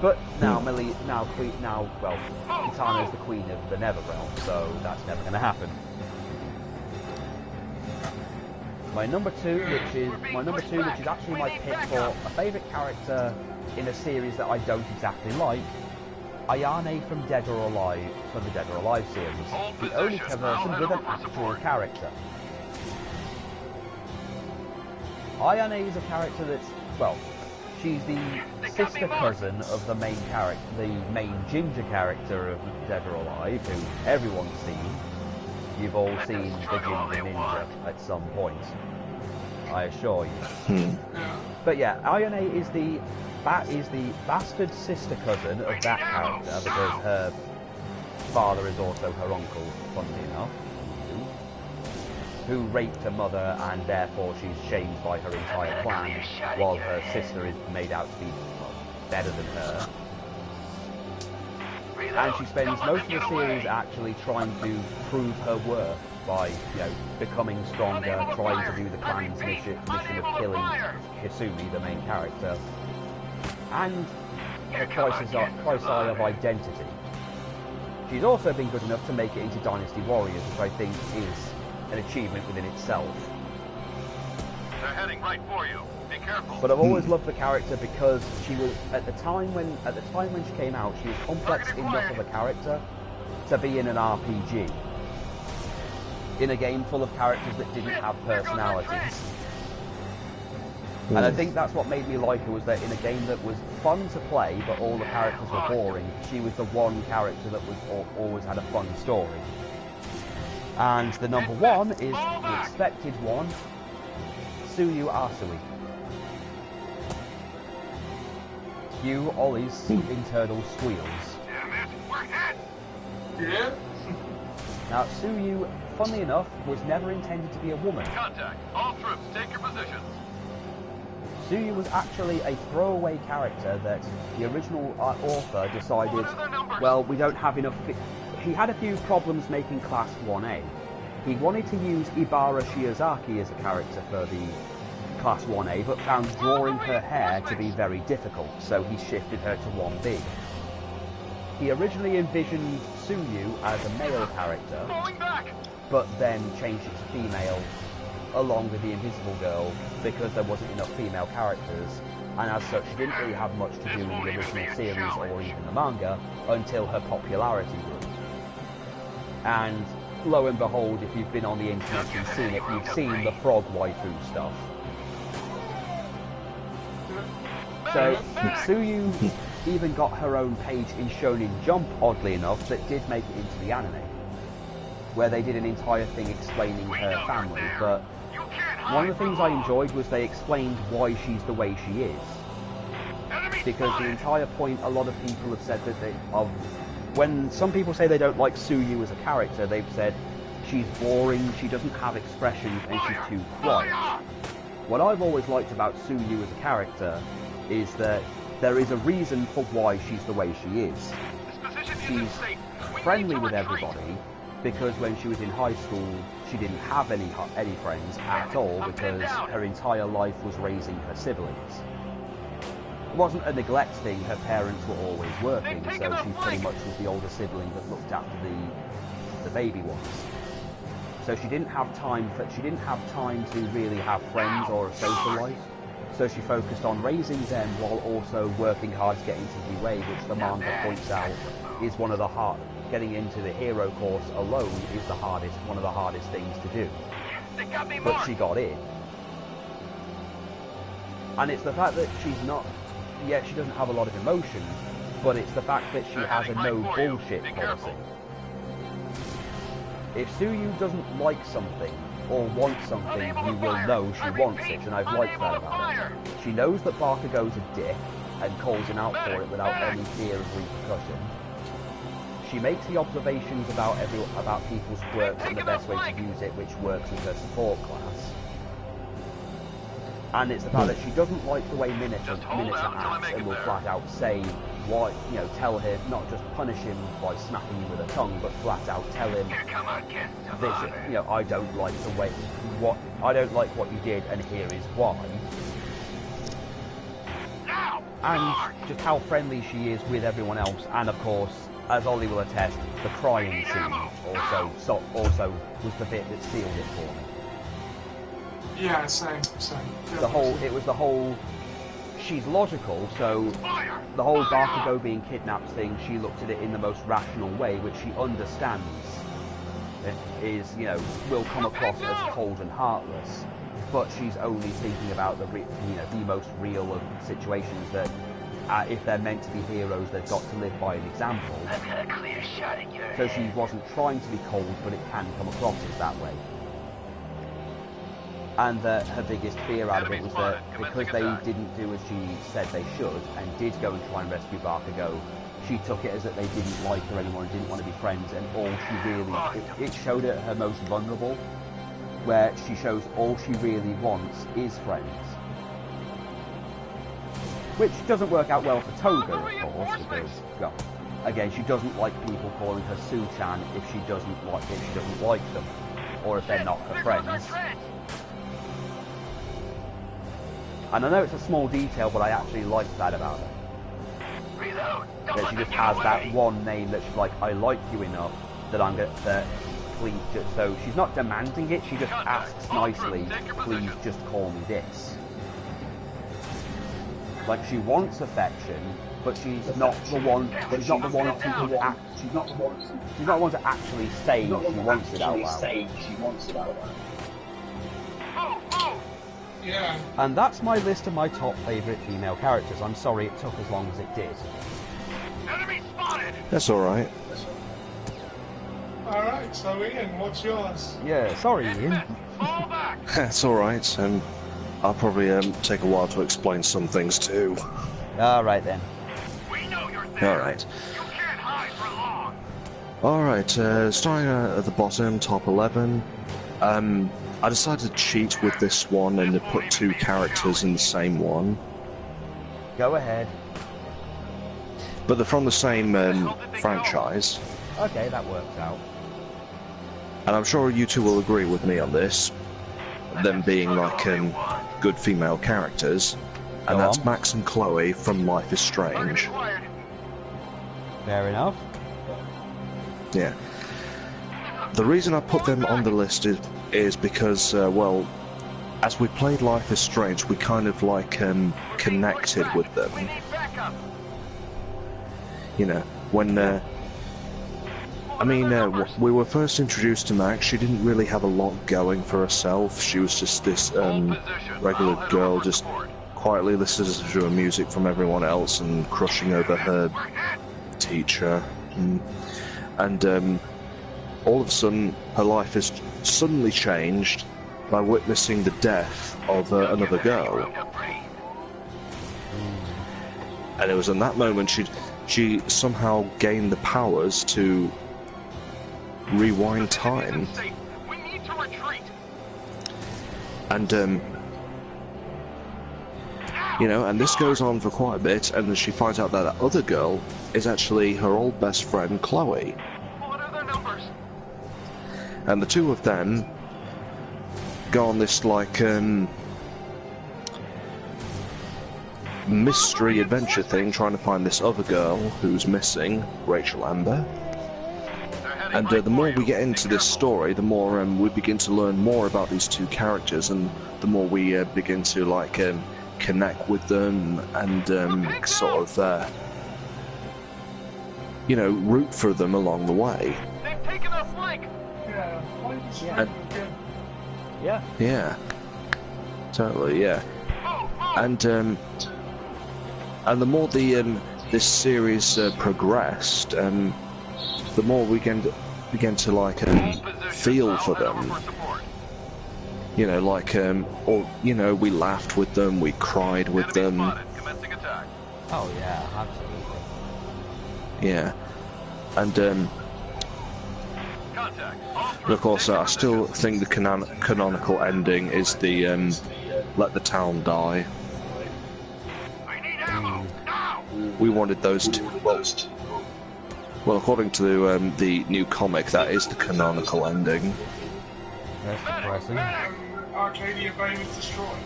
But now Kitana is the queen of the Netherrealm, so that's never going to happen. My number two, which is actually my pick for a favourite character in a series that I don't exactly like, Ayane from the Dead or Alive series, the only person with an actual character. Ayane is a character that's, well, she's the sister cousin of the main ginger character of Dead or Alive, who everyone's seen. You've all seen the Ginger Ninja at some point, I assure you. But yeah, Ayane is the bastard sister cousin of that character, because her father is also her uncle, funnily enough, who raped her mother, and therefore she's shamed by her entire clan, while her sister is made out to be better than her. And she spends most of the series actually trying to prove her worth by, becoming stronger, trying to do the clan's mission of killing Hisumi, the main character, and her crisis of identity. She's also been good enough to make it into Dynasty Warriors, which I think is an achievement within itself. They're heading right for you. Be careful. But I've always loved the character because she was at the time when she came out, she was complex enough of a character to be in an RPG, in a game full of characters that didn't have personalities. And I think that's what made me like her, was that in a game that was fun to play, but all the characters were boring, she was the one character that was always had a fun story. And the number one is the expected one, Tsuyu Asui. Cue Ollie's internal squeals. Damn it, we're hit! Yeah. Now, Tsuyu, funnily enough, was never intended to be a woman. Contact. All troops, take your positions. Tsuyu was actually a throwaway character that the original author decided, well, we don't have enough... He had a few problems making Class 1A. He wanted to use Ibara Shiozaki as a character for the Class 1A, but found drawing her hair to be very difficult, so he shifted her to 1B. He originally envisioned Tsuyu as a male character, but then changed it to female along with the Invisible Girl, because there wasn't enough female characters, and as such she didn't really have much to do in the original series or even the manga until her popularity grew. And lo and behold, if you've been on the internet and seen it, you've seen the frog waifu stuff. So, Tsuyu even got her own page in Shonen Jump, oddly enough, that did make it into the anime, where they did an entire thing explaining her family, but one of the things I enjoyed was they explained why she's the way she is. Because the entire point, a lot of people have said that when some people say they don't like Tsuyu as a character, they've said she's boring, she doesn't have expressions, and she's too quiet. What I've always liked about Tsuyu as a character is that there is a reason for why she's the way she is. She's friendly with everybody, because when she was in high school, she didn't have any friends at all, because her entire life was raising her siblings. It wasn't a neglect thing, her parents were always working, so she pretty much was the older sibling that looked after the baby ones. So she didn't have time to really have friends or a social life. So she focused on raising them while also working hard to get into the UA, which the manga points out is one of the getting into the hero course alone is one of the hardest things to do. But she got in. And it's the fact that she's not, she doesn't have a lot of emotions, but it's the fact that she has a no bullshit policy. If Tsuyu doesn't like something, or wants something, you will know she wants it, and I've liked that about her. She knows that Bakugo's a dick, and calls him out for it without any fear of repercussion. She makes the observations about people's quirks and the best way to use it, which works with her support class. And it's the fact that she doesn't like the way Mineta acts, and will flat out say why, tell him, not just punish him by smacking him with her tongue, but flat out tell him, I don't like what you did, and here is why. And just how friendly she is with everyone else, and of course, as Ollie will attest, the crying scene also was the bit that sealed it for me. Yeah, same. She's logical, so the whole Bakugo being kidnapped thing, she looked at it in the most rational way, which she understands will come across as cold and heartless, but she's only thinking about the most real of situations that if they're meant to be heroes, they've got to live by an example. So she wasn't trying to be cold, but it can come across as that way. And that her biggest fear out of it was that because they didn't do as she said they should, and did go and try and rescue Bakugo, she took it as that they didn't like her anymore and didn't want to be friends, and all she really... It showed her at her most vulnerable, where she shows all she really wants is friends. Which doesn't work out well for Toga, of course, because, well, again, she doesn't like people calling her Su-chan if she doesn't like them, or if they're not her friends. And I know it's a small detail, but I actually like that about her. That she just has that one name that she's like, I like you enough that I'm going to please just... So she's not demanding it, she just asks nicely, please just call me this. Like, she wants affection, but she's not the one to actually say she wants it out loud. Yeah. And that's my list of my top favourite female characters. I'm sorry it took as long as it did. Enemy spotted! That's alright. Alright, so Ian, what's yours? Yeah, sorry Ian. Fall back! That's alright, and I'll probably take a while to explain some things too. Alright then. We know you're there. Alright. You can't hide for long. Alright, starting at the bottom, top 11. I decided to cheat with this one and to put two characters in the same one. Go ahead. But they're from the same franchise. Okay, that works out. And I'm sure you two will agree with me on this. Them being like good female characters. And that's Max and Chloe from Life is Strange. Fair enough. Yeah. The reason I put them on the list is because, well, as we played Life is Strange, we kind of like connected with them. You know, when I mean, we were first introduced to Max. She didn't really have a lot going for herself. She was just this regular girl, just quietly listening to her music from everyone else and crushing over her teacher. And all of a sudden, her life has suddenly changed by witnessing the death of another girl. And it was in that moment she somehow gained the powers to rewind time. And you know, and this goes on for quite a bit, and then she finds out that that other girl is actually her old best friend Chloe. What are their numbers? And the two of them go on this like mystery adventure thing, trying to find this other girl who's missing, Rachel Amber. And the more we get into this story, the more we begin to learn more about these two characters, and the more we begin to like connect with them and sort of you know, root for them along the way. They've taken our flank. Yeah, totally, yeah. And the more the this series progressed, the more we began to like feel for them. You know, like or you know, we laughed with them, we cried with them. Oh yeah, absolutely. Yeah, and of course, I still think the canonical ending is the let the town die. We wanted those two. Well, according to the new comic, that is the canonical ending. That's depressing. Arcadia Bay was destroyed.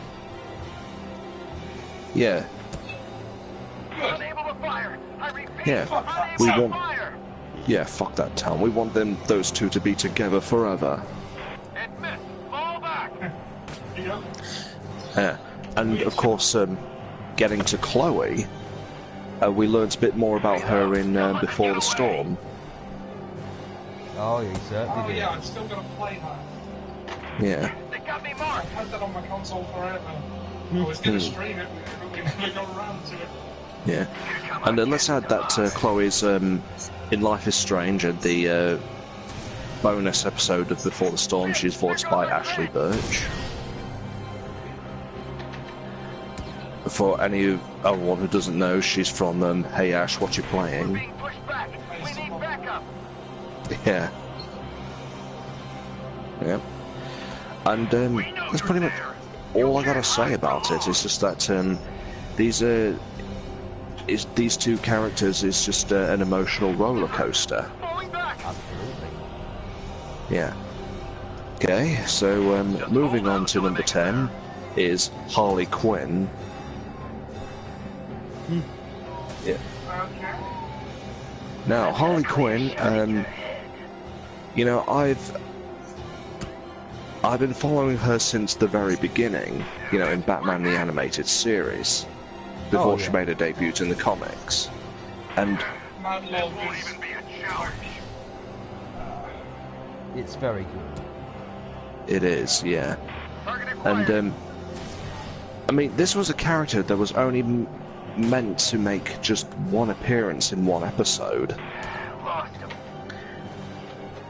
Yeah. Unable to fire. I repeat, Yeah. We want. Yeah, fuck that town. We want those two to be together forever. It missed. Fall back. Yeah. And of course, getting to Chloe, we learned a bit more about her in Before the Storm. Oh, you certainly did. Yeah, I'm still gonna play that. Yeah. They got me marked. I've had that on my console forever. I was gonna stream it, but we never got around to it. Yeah. And then let's add that Chloe's in Life is Strange, and the bonus episode of Before the Storm, she's voiced by Ashley Birch. For anyone who doesn't know, she's from Hey Ash, What You Playing? Being pushed back. We need backup. Yeah. Yeah. And that's pretty much all I gotta say about it. It's just that these two characters is just an emotional roller coaster. Absolutely. Yeah. Okay, so moving on to number 10 is Harley Quinn. Yeah. Now, Harley Quinn, you know, I've been following her since the very beginning, you know, in Batman the Animated Series, before she made her debut in the comics. And it's very good. It is, yeah. And, I mean, this was a character that was only meant to make just one appearance in one episode.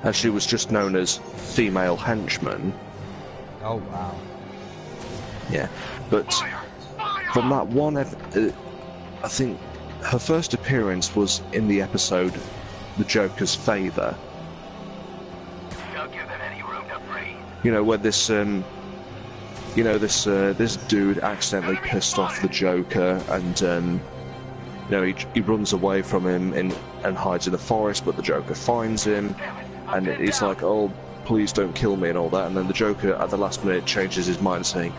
And she was just known as Female Henchman. Oh, wow. Yeah, but from that one, I think her first appearance was in the episode The Joker's Favour. Don't give them any room to breathe. You know, where this, you know, this dude accidentally pissed off the Joker, and you know, he runs away from him and hides in the forest, but the Joker finds him, and he's like, "Oh, please don't kill me," and all that. And then the Joker, at the last minute, changes his mind, saying,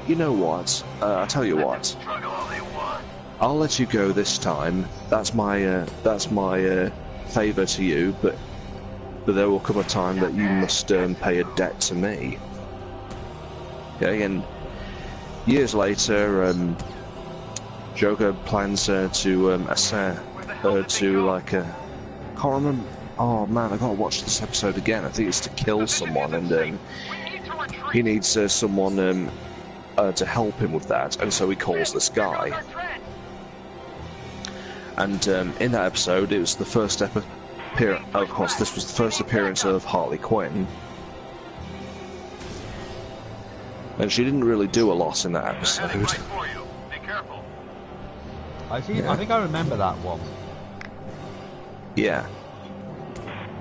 "You know what? I'll tell you what. I'll let you go this time. That's my favour to you, but there will come a time that you must pay a debt to me." Okay, and years later, Joker plans to assign her to like a... can't remember. Oh man, I gotta watch this episode again. I think it's to kill someone, and he needs someone to help him with that, and so he calls this guy. And in that episode, it was the first of course, this was the first appearance of Harley Quinn. And she didn't really do a lot in that episode. I think I remember that one. Yeah.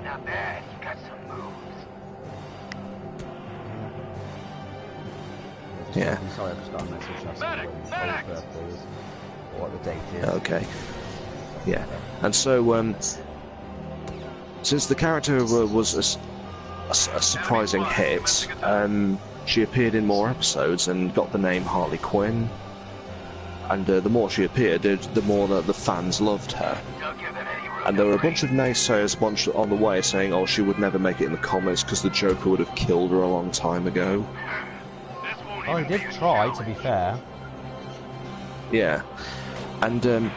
Not bad, you got some moves. Yeah. I'm sorry, I've just got a message asking when his birthday is, or what the date is. Okay. Yeah. And so, since the character was a surprising hit, she appeared in more episodes and got the name Harley Quinn. And the more she appeared, the more that the fans loved her. And there were a bunch of naysayers on the way saying, oh, she would never make it in the comics because the Joker would have killed her a long time ago. Oh, he did try, to be fair. Yeah. And,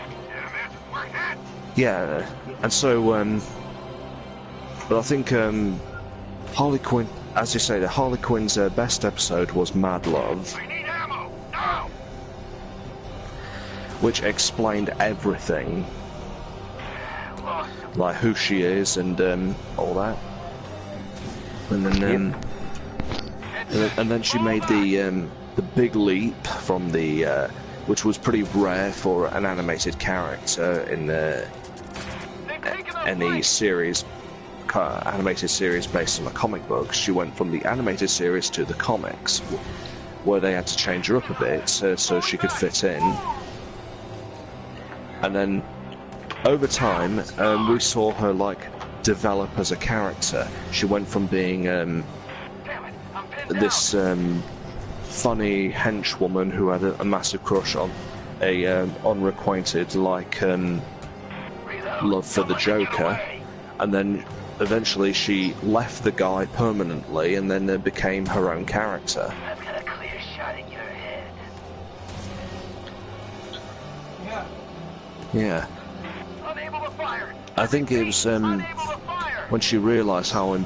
yeah, and so, but I think, Harley Quinn, as you say, Harley Quinn's best episode was Mad Love, which explained everything, like who she is and all that. And then, and then she made the big leap from the, which was pretty rare for an animated character in any series. Animated series based on the comic books. She went from the animated series to the comics, where they had to change her up a bit so she could fit in. And then over time, we saw her like develop as a character. She went from being this funny henchwoman who had a massive crush on a unrequited like love for the Joker, and then eventually she left the guy permanently and then became her own character. I've got a clear shot in your head. Yeah. Unable to fire. I think it was when she realised how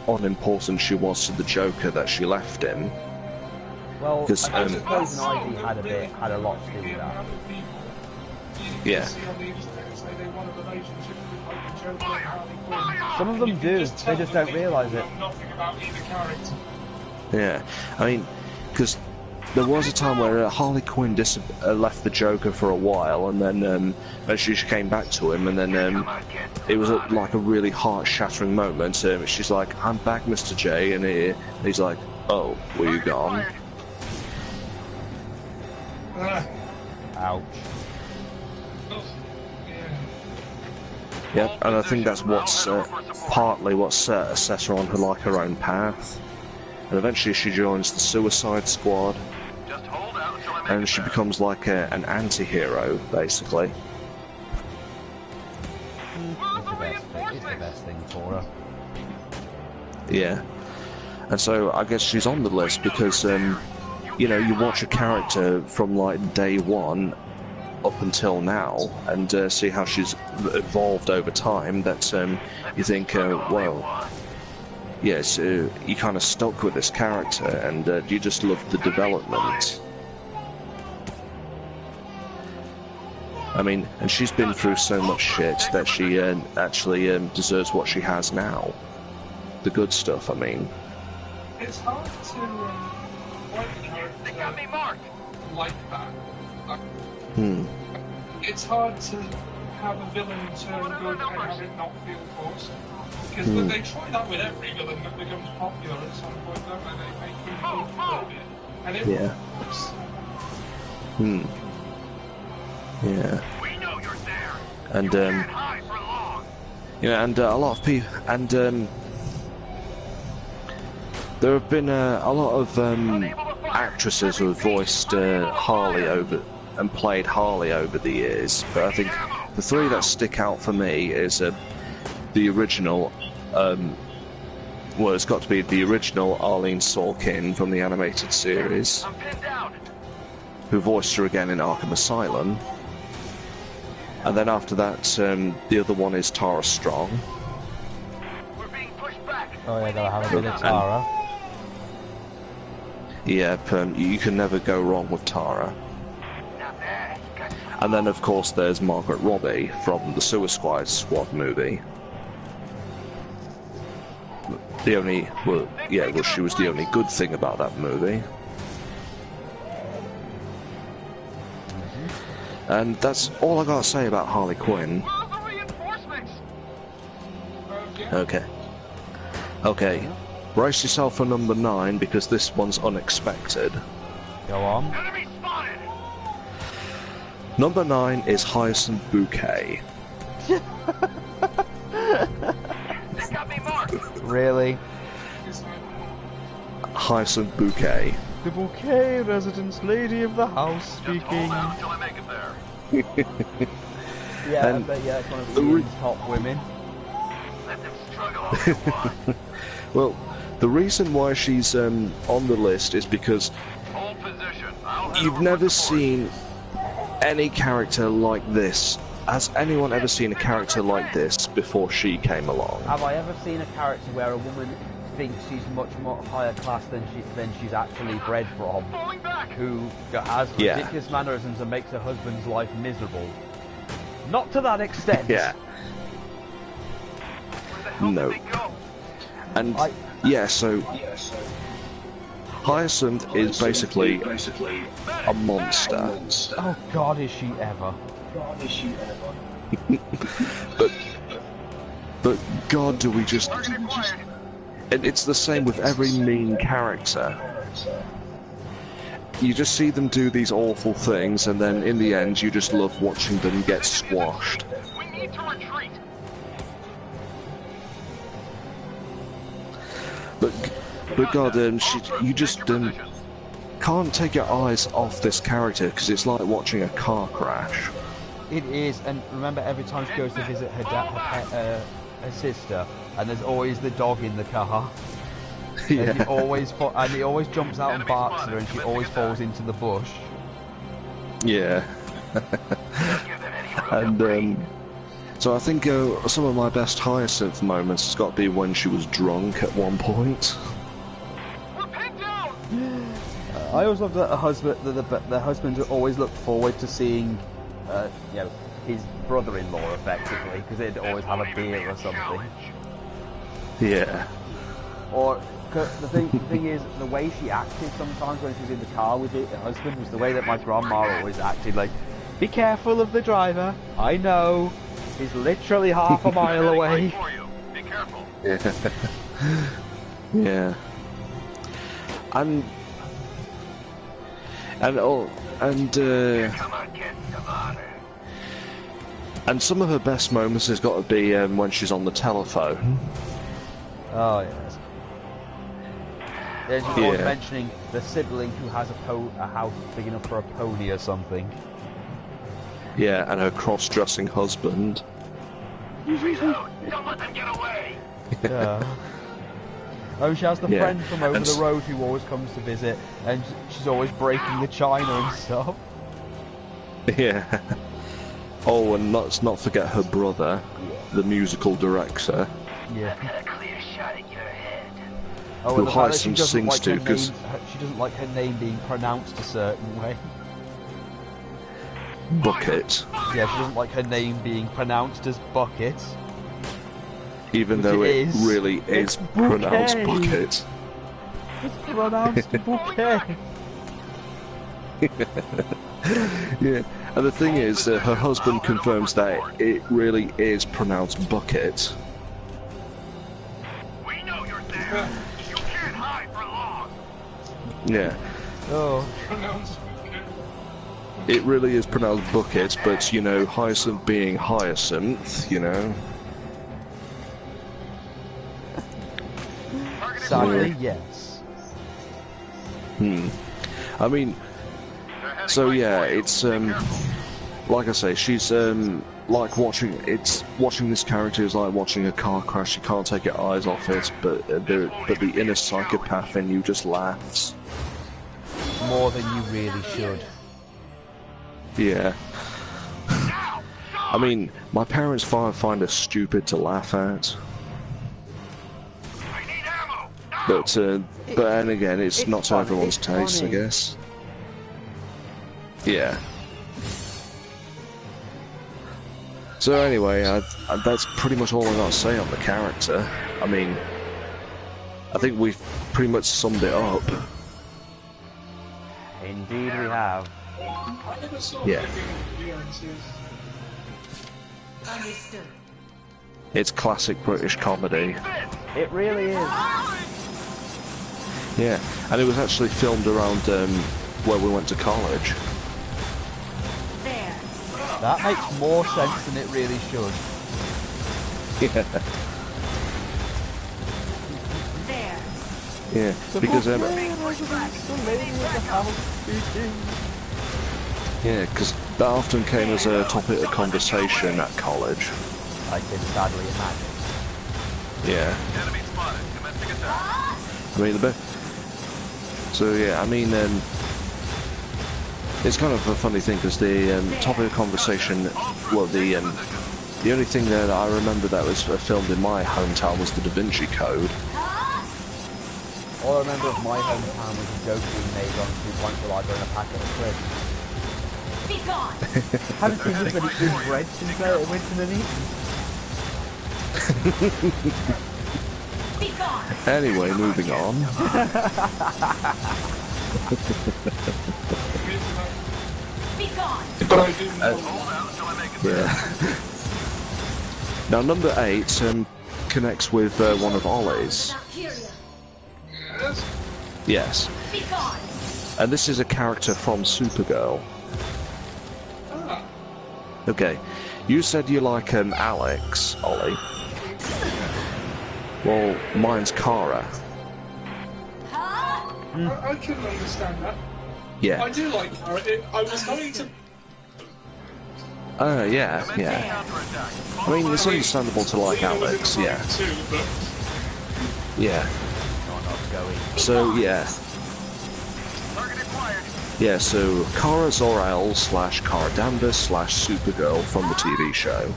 unimportant she was to the Joker that she left him. Well, I suppose an ID had a lot to do with that. Yeah. Some of them do, they just don't realise it. Yeah, I mean, because there was a time where Harley Quinn left the Joker for a while, and then she came back to him, and then it was like a really heart-shattering moment. She's like, "I'm back, Mr. J," and he's like, "Oh, were you gone?" Ouch. Yep, and I think that's what's partly what set her on her own path. And eventually she joins the Suicide Squad, and she becomes like an anti-hero, basically. It's the best thing for her. Yeah. And so I guess she's on the list because, you know, you watch a character from like day one up until now and see how she's evolved over time, that you think, well, yes, you kind of stuck with this character and you just love the development. I mean, and she's been through so much shit that she actually deserves what she has now. The good stuff, I mean. It's hard to write a character like that. It's hard to have a villain turn good and have it not feel forced. Because they try that with every villain that becomes popular at some point, don't they? They make him good for a bit. And it works. Yeah. We know you're there. And You can't hide for long. yeah, and a lot of people, and there have been a lot of actresses who have voiced Harley over and played Harley over the years, but I think the three that stick out for me is the original well, it's got to be the original Arlene Sorkin from the animated series, I'm pinned down. who voiced her again in Arkham Asylum. And then after that, the other one is Tara Strong. We're being pushed back. Oh yeah, gotta have a bit of Tara. Yep, you can never go wrong with Tara. And then, of course, there's Margaret Robbie from the Suicide Squad movie. The only, well, she was the only good thing about that movie. And that's all I gotta say about Harley Quinn. Okay. Okay. Brace yourself for number 9, because this one's unexpected. Go on. Enemy spotted. Number 9 is Hyacinth Bouquet. They got me marked. Really? Hyacinth Bouquet. The bouquet residence lady of the house Just speaking. hold out until I make it there. Yeah, And I bet it's one of Ian's top women. Let them struggle all they want. Well, the reason why she's on the list is because Hold position. I'll head you've over never with support. seen any character like this. Has anyone ever seen a character like this before she came along? Have I ever seen a character where a woman thinks she's much more higher class than she's actually bred from, Falling back. who has Yeah. ridiculous mannerisms and makes her husband's life miserable? Not to that extent. Yeah. Where the hell No. did they go? And so Hyacinth is basically a monster. Oh God, is she ever? But God, do we just... Target acquired. And it's the same with every mean character. You just see them do these awful things, and then in the end you just love watching them get squashed. We need to retreat. But God, you just can't take your eyes off this character, because it's like watching a car crash. It is, and remember every time she goes to visit her sister, and there's always the dog in the car. And he always jumps out and barks at her, and she always falls into the bush. Yeah. And so I think some of my best Hyacinth moments has got to be when she was drunk at one point. We're pinned down. I always love that the husbands always look forward to seeing, his brother-in-law effectively, because they'd always have a beer or something. Yeah. Or the thing is, the way she acted sometimes when she was in the car with her husband was the way that my grandma always acted. Like, be careful of the driver. I know. He's literally half a mile away. For you. Be careful. Yeah. And Come on, kid. Come on. and some of her best moments has got to be when she's on the telephone. Oh yes. There's always mentioning the sibling who has a house big enough for a pony or something. Yeah, and her cross-dressing husband. Reload. Don't let them get away. Yeah. Oh, she has the Yeah. friend from over And the road who always comes to visit, and she's always breaking the china and stuff. Yeah. Oh, and let's not forget her brother, the musical director. Yeah. Got a clear shot at your head. Oh, Who and the fact that she Hyacinth doesn't sings like to, her 'cause- name, she doesn't like her name being pronounced a certain way. Bucket. Yeah, she doesn't like her name being pronounced as Bucket. Even Which though it it is. really It's is pronounced bouquet. bucket. It's pronounced Bouquet. Yeah, and the thing is, her husband confirms that it really is pronounced bucket. We know you're there. You can't hide for long. Yeah, Oh. it really is pronounced bucket, but you know, Hyacinth being Hyacinth, you know. Sadly, yes. I mean, so yeah, it's like I say, she's like watching this character is like watching a car crash. You can't take your eyes off it, but the inner psychopath in you just laughs. More than you really should. Yeah. I mean, my parents find her stupid to laugh at. But then again, it's not to everyone's taste, I guess. Yeah. So anyway, that's pretty much all I got to say on the character. I mean, I think we've pretty much summed it up. Indeed we have. Yeah. Understood. It's classic British comedy. It really is. Yeah, and it was actually filmed around where we went to college. There. That makes more sense than it really should. Yeah. There. Yeah, because yeah, because that often came as a topic of conversation at college. I can sadly imagine. Yeah. Enemy spotted. Commencing attack. I mean, so yeah, I mean, it's kind of a funny thing because the topic of conversation, well, the only thing that I remember that was filmed in my hometown was the Da Vinci Code. All I remember of my hometown was a joke being made on 2 points while I got in a packet of crisps. Be gone. Haven't seen this many inbred since I went to the Be gone. Anyway, moving on. Be gone. Yeah. Now, number 8 connects with one of Ollie's. Yes. Be gone. And this is a character from Supergirl. Okay. You said you like Alex, Ollie. Well, mine's Kara. I can understand that. Yeah. I do like her. I was going to... Yeah. I mean, it's understandable to like Alex, yeah. Too, but... Yeah. So, yeah. Yeah, so Kara Zor-El / Kara Danvers / Supergirl from the TV show.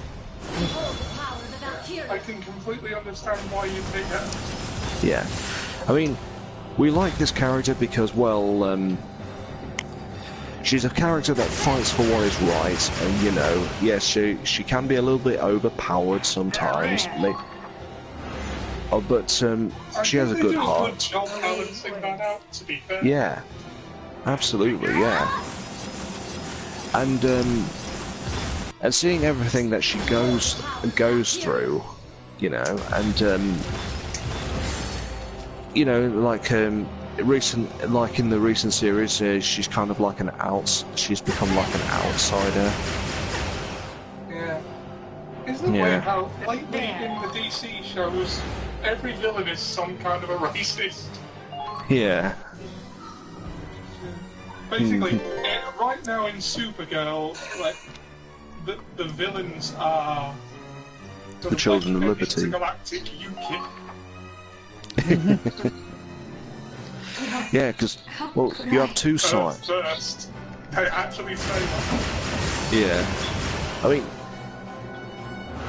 I can completely understand why you pick her. Yeah. I mean, we like this character because, well, she's a character that fights for what is right, and, you know, yes, she can be a little bit overpowered sometimes, but she has a good heart. Good job balancing that out, to be fair. Yeah. Absolutely, yeah. And seeing everything that she goes through, you know, and you know, like in the recent series, she's kind of like she's become like an outsider. Yeah. Isn't it weird how lately in the DC shows every villain is some kind of a racist? Yeah. Basically, right now in Supergirl, like the villains are the Children of Liberty. Intergalactic UKIP. Yeah, because well, you have two sides. First, they actually say that. Yeah, I mean,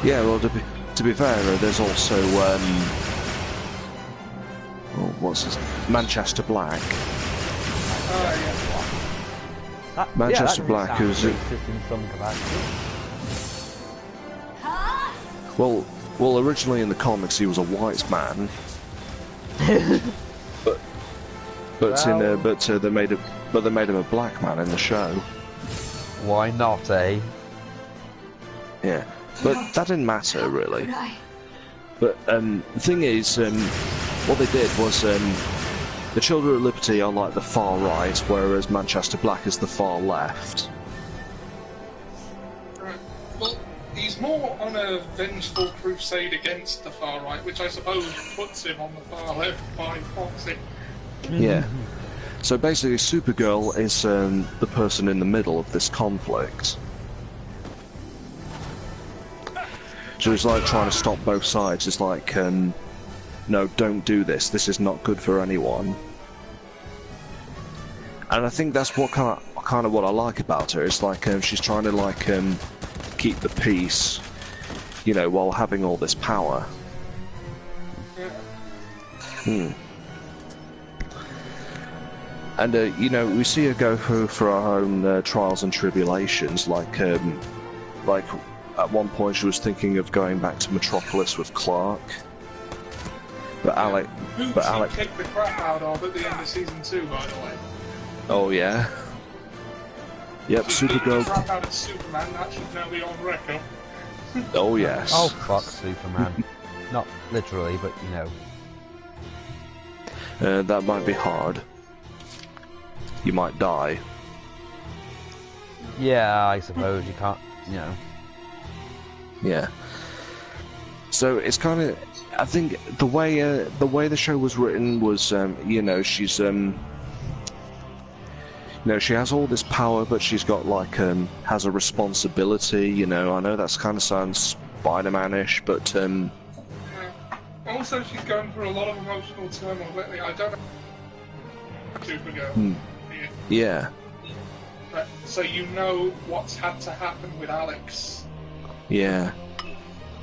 yeah. Well, to be fair, there's also what's his Manchester Black. Manchester Black, who's in some capacity. well, originally in the comics he was a white man, but they made him a black man in the show. Why not, eh? Yeah, but that didn't matter really. But the thing is, what they did was the Children of Liberty are like the far right, whereas Manchester Black is the far left. Right. Well, he's more on a vengeful crusade against the far right, which I suppose puts him on the far left by proxy. Yeah. So basically, Supergirl is the person in the middle of this conflict. So it's like trying to stop both sides. It's like, no, don't do this. This is not good for anyone. And I think that's what kind of what I like about her. It's like she's trying to like keep the peace, you know, while having all this power. And you know, we see her go through for her own trials and tribulations. Like at one point, she was thinking of going back to Metropolis with Clark. But Alex kicked the crap out of at the end of season 2, by the way. Oh yeah. Yep, Supergirl. Crap out of Superman. That should now be on record. Oh yes. Oh fuck Superman. Not literally, but you know. That might be hard. You might die. Yeah, I suppose you can't. You know. Yeah. So it's kind of. I think the way the show was written was, you know, she's you know, she has all this power, but she's got like has a responsibility. You know, I know that's kind of sounds Spider-Man-ish, but also she's going through a lot of emotional turmoil lately. I don't know. Supergirl. Yeah. Right, so you know what's had to happen with Alex. Yeah.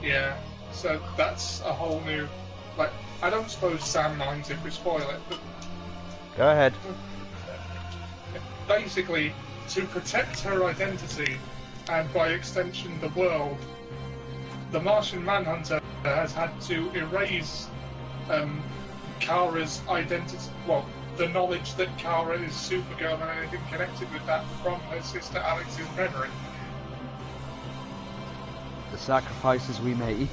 Yeah. So that's a whole new. Like, I don't suppose Sam minds if we spoil it, but. Go ahead. Basically, to protect her identity, and by extension the world, the Martian Manhunter has had to erase Kara's identity. Well, the knowledge that Kara is Supergirl and anything connected with that from her sister Alex's memory. The sacrifices we make.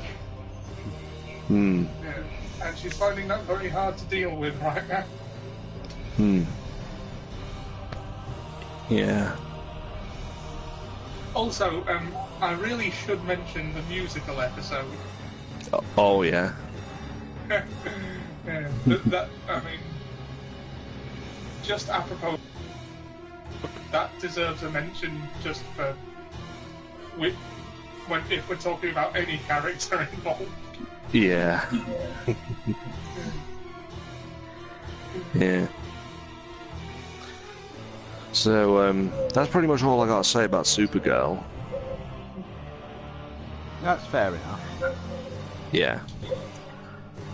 Yeah. And she's finding that very hard to deal with right now. Yeah. Also, I really should mention the musical episode. Oh yeah. Yeah, that, I mean, just apropos, that deserves a mention just for if we're talking about any character involved. Yeah. Yeah. So, that's pretty much all I got to say about Supergirl. That's fair enough. Yeah.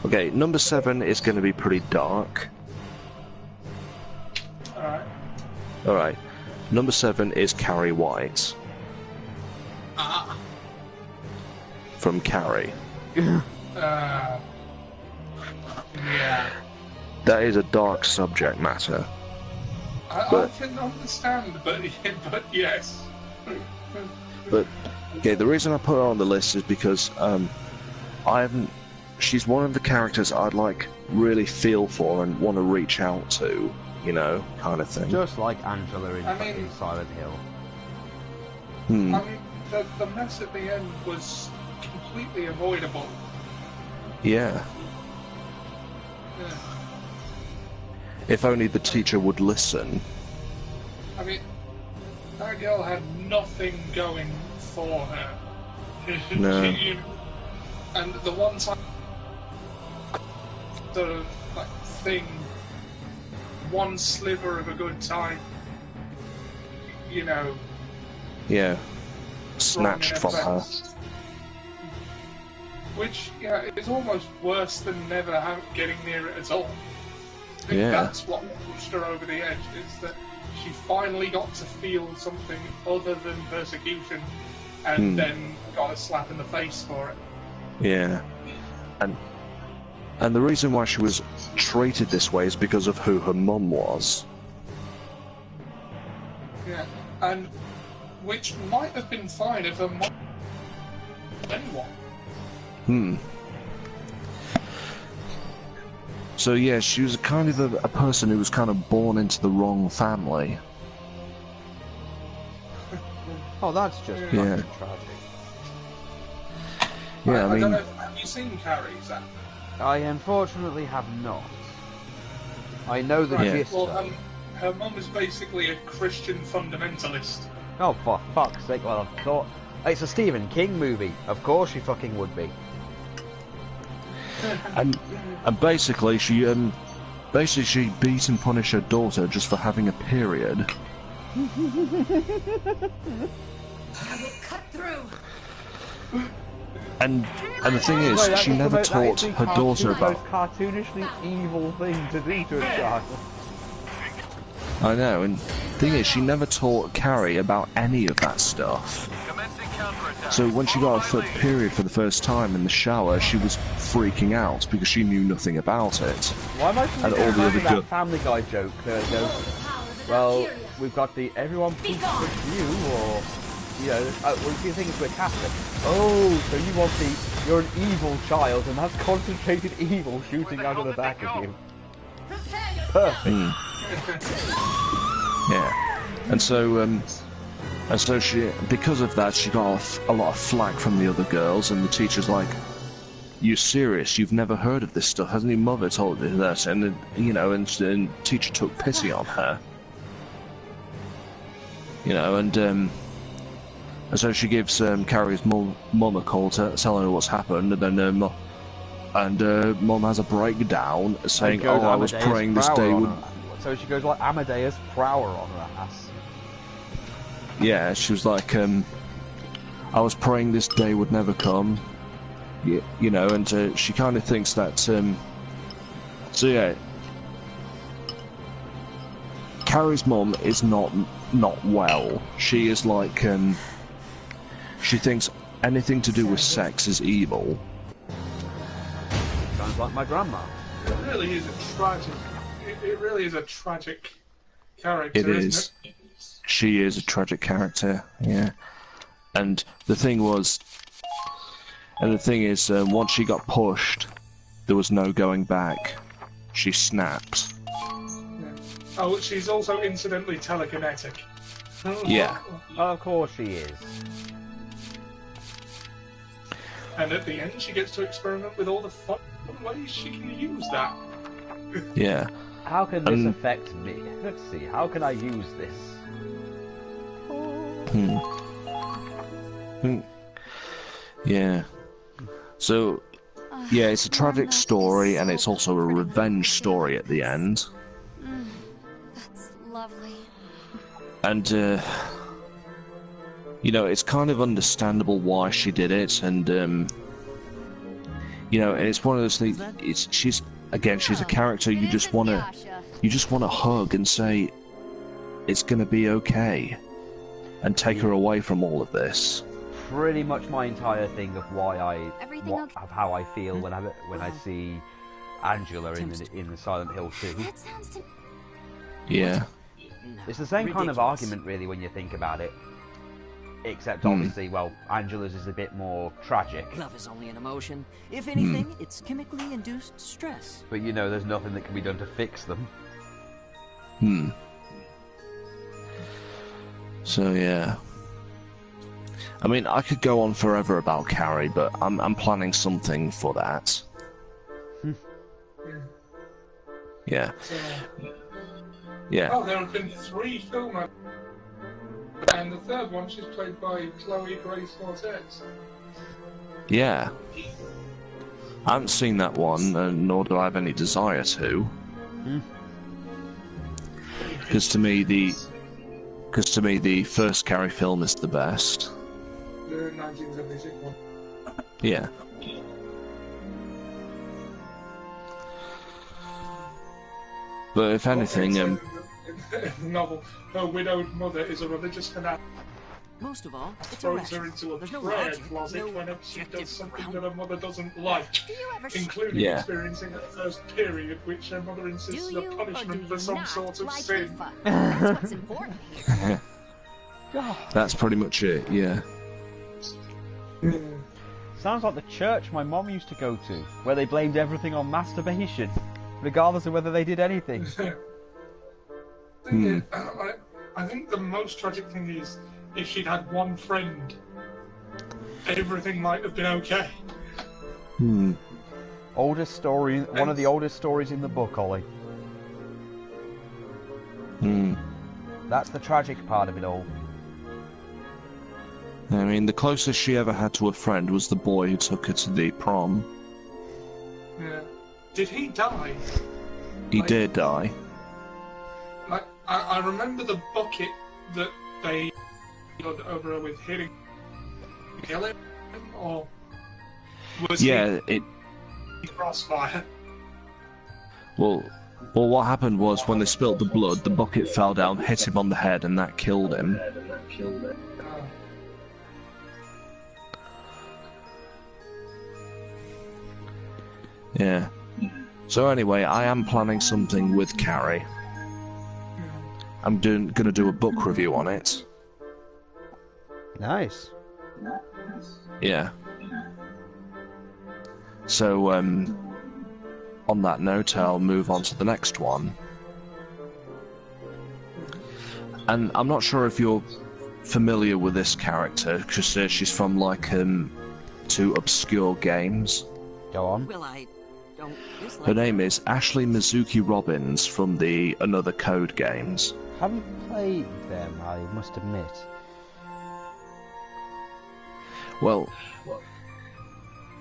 Okay, number 7 is going to be pretty dark. Alright. Alright. Number 7 is Carrie White. From Carrie. Yeah. That is a dark subject matter. I can understand, but yes. But okay, the reason I put her on the list is because she's one of the characters I'd like really feel for and want to reach out to, you know, kind of thing. Just like Angela in Silent Hill. I mean, the mess at the end was completely avoidable. Yeah. If only the teacher would listen. I mean, that girl had nothing going for her. No. And the one time, sort of like thing, one sliver of a good time, you know. Yeah. Snatched from her. Which, yeah, is almost worse than never getting near it at all. I think that's what pushed her over the edge, is that she finally got to feel something other than persecution, and then got a slap in the face for it. Yeah. And the reason why she was treated this way is because of who her mum was. Yeah, and which might have been fine if her mum anyone. So yeah, she was kind of a person who was kind of born into the wrong family. Oh, that's just fucking tragic. Yeah, I mean... don't know, have you seen Carrie, Zach? I unfortunately have not. I know the gist. Well, her mum is basically a Christian fundamentalist. Oh, for fuck's sake, well, It's a Stephen King movie. Of course she fucking would be. And basically she beat and punished her daughter just for having a period. I will cut through. And the thing is, she never taught her daughter about... the most cartoonishly evil thing to do to a child. I know, and the thing is, she never taught Carrie about any of that stuff. So when she got her period for the first time in the shower, she was freaking out because she knew nothing about it. Why am I doing that Family Guy joke? Well, we've got the everyone poops but you, or... You know, what do you think is we're Catholic? Oh, so you want you're an evil child, and that's concentrated evil shooting out of the back of you. Perfect. Yeah, and so she, because of that, she got a lot of flack from the other girls, and the teacher's like, "You're serious? You've never heard of this stuff? Hasn't your mother told you that?" And you know, and teacher took pity on her. You know, and so she gives Carrie's mum a call telling her what's happened, and then mum has a breakdown saying, "Oh, I was praying this day would." So she goes like Amadeus Prower on her ass. Yeah, she was like, "I was praying this day would never come." You know, and she kind of thinks that. So yeah, Carrie's mum is not well. She is like she thinks anything to do with sex is evil. Sounds like my grandma. It really is a tragic. It really is a tragic character. It is. Isn't it? She is a tragic character. Yeah. And the thing is, once she got pushed, there was no going back. She snapped. Yeah. Oh, she's also incidentally telekinetic. Yeah. Of course she is. And at the end, she gets to experiment with all the fun ways she can use that. Yeah. How can this affect me? Let's see, how can I use this? Yeah. So, yeah, it's a tragic story, and it's also a revenge story at the end. That's lovely. And, you know, it's kind of understandable why she did it, and, you know, and it's one of those things, she's a character you just want to hug and say, it's gonna be okay, and take her away from all of this. Pretty much my entire thing of of how I feel when I see Angela in the Silent Hill 2. Yeah. It's the same kind of argument, really, when you think about it. Except, obviously, well, Angela's is a bit more tragic. Love is only an emotion. If anything, it's chemically induced stress. But you know, there's nothing that can be done to fix them. So, yeah. I mean, I could go on forever about Carrie, but I'm planning something for that. Yeah. Yeah. Oh, there have been 3 films. And the third one, she's played by Chloe Grace Moretz. Yeah. I haven't seen that one, nor do I have any desire to. Because to me, the first Carrie film is the best. The 1976 one. Yeah. But if anything, novel. Her widowed mother is a religious fanatic. Most of all, it's throws her into a There's no prayer logic, closet no whenever she does objective something ground. that her mother doesn't like, including experiencing her first period, which her mother insists is a punishment for some sort of sin. That's what's important here. that's pretty much it, yeah. Sounds like the church my mom used to go to, where they blamed everything on masturbation, regardless of whether they did anything. I think the most tragic thing is if she'd had one friend, everything might have been okay. Oldest story, one of the oldest stories in the book, Ollie. That's the tragic part of it all. I mean, the closest she ever had to a friend was the boy who took her to the prom. Yeah. Did he die? He did die. Like, I remember the bucket that they got over with hitting kill him, or was it crossfire? Well, what happened was when they spilt the blood, the bucket fell down, hit him on the head, and that killed him. Yeah. So anyway, I am planning something with Carrie. I'm gonna do a book review on it. Nice. Yeah. So, on that note, I'll move on to the next one. And I'm not sure if you're familiar with this character, because she's from, like, 2 obscure games. Go on. Well, I don't dislike Her name is Ashley Mizuki Robbins from the Another Code games. Haven't played them, I must admit. Well,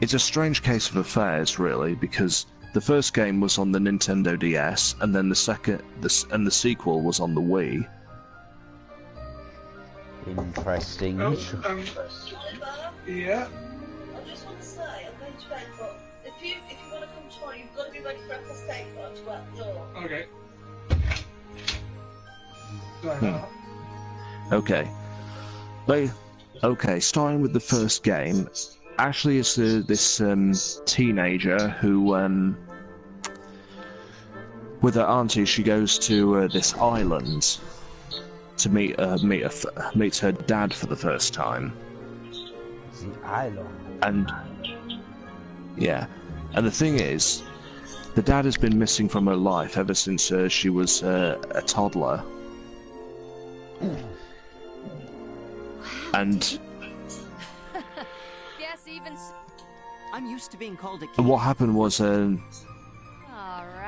it's a strange case of affairs, really, because the first game was on the Nintendo DS, and then the sequel was on the Wii. Interesting. Yeah. I just want to say, I'm going to bed, but if you want to come tomorrow, you've got to be ready for a mistake or to out the door. Okay. Okay, starting with the first game, Ashley is this teenager who, with her auntie, she goes to this island to meet her dad for the first time. The island. And yeah, and the thing is, the dad has been missing from her life ever since she was a toddler. And Yes, even I'm used to being called a kid. what happened was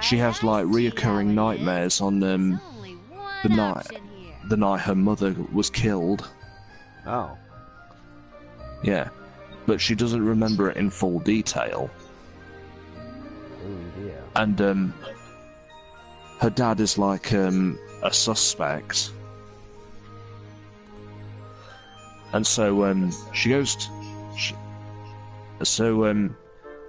she has like reoccurring nightmares on the night her mother was killed. Oh. Yeah, but she doesn't remember it in full detail. Oh dear. And her dad is like a suspect. And so she goes. Well,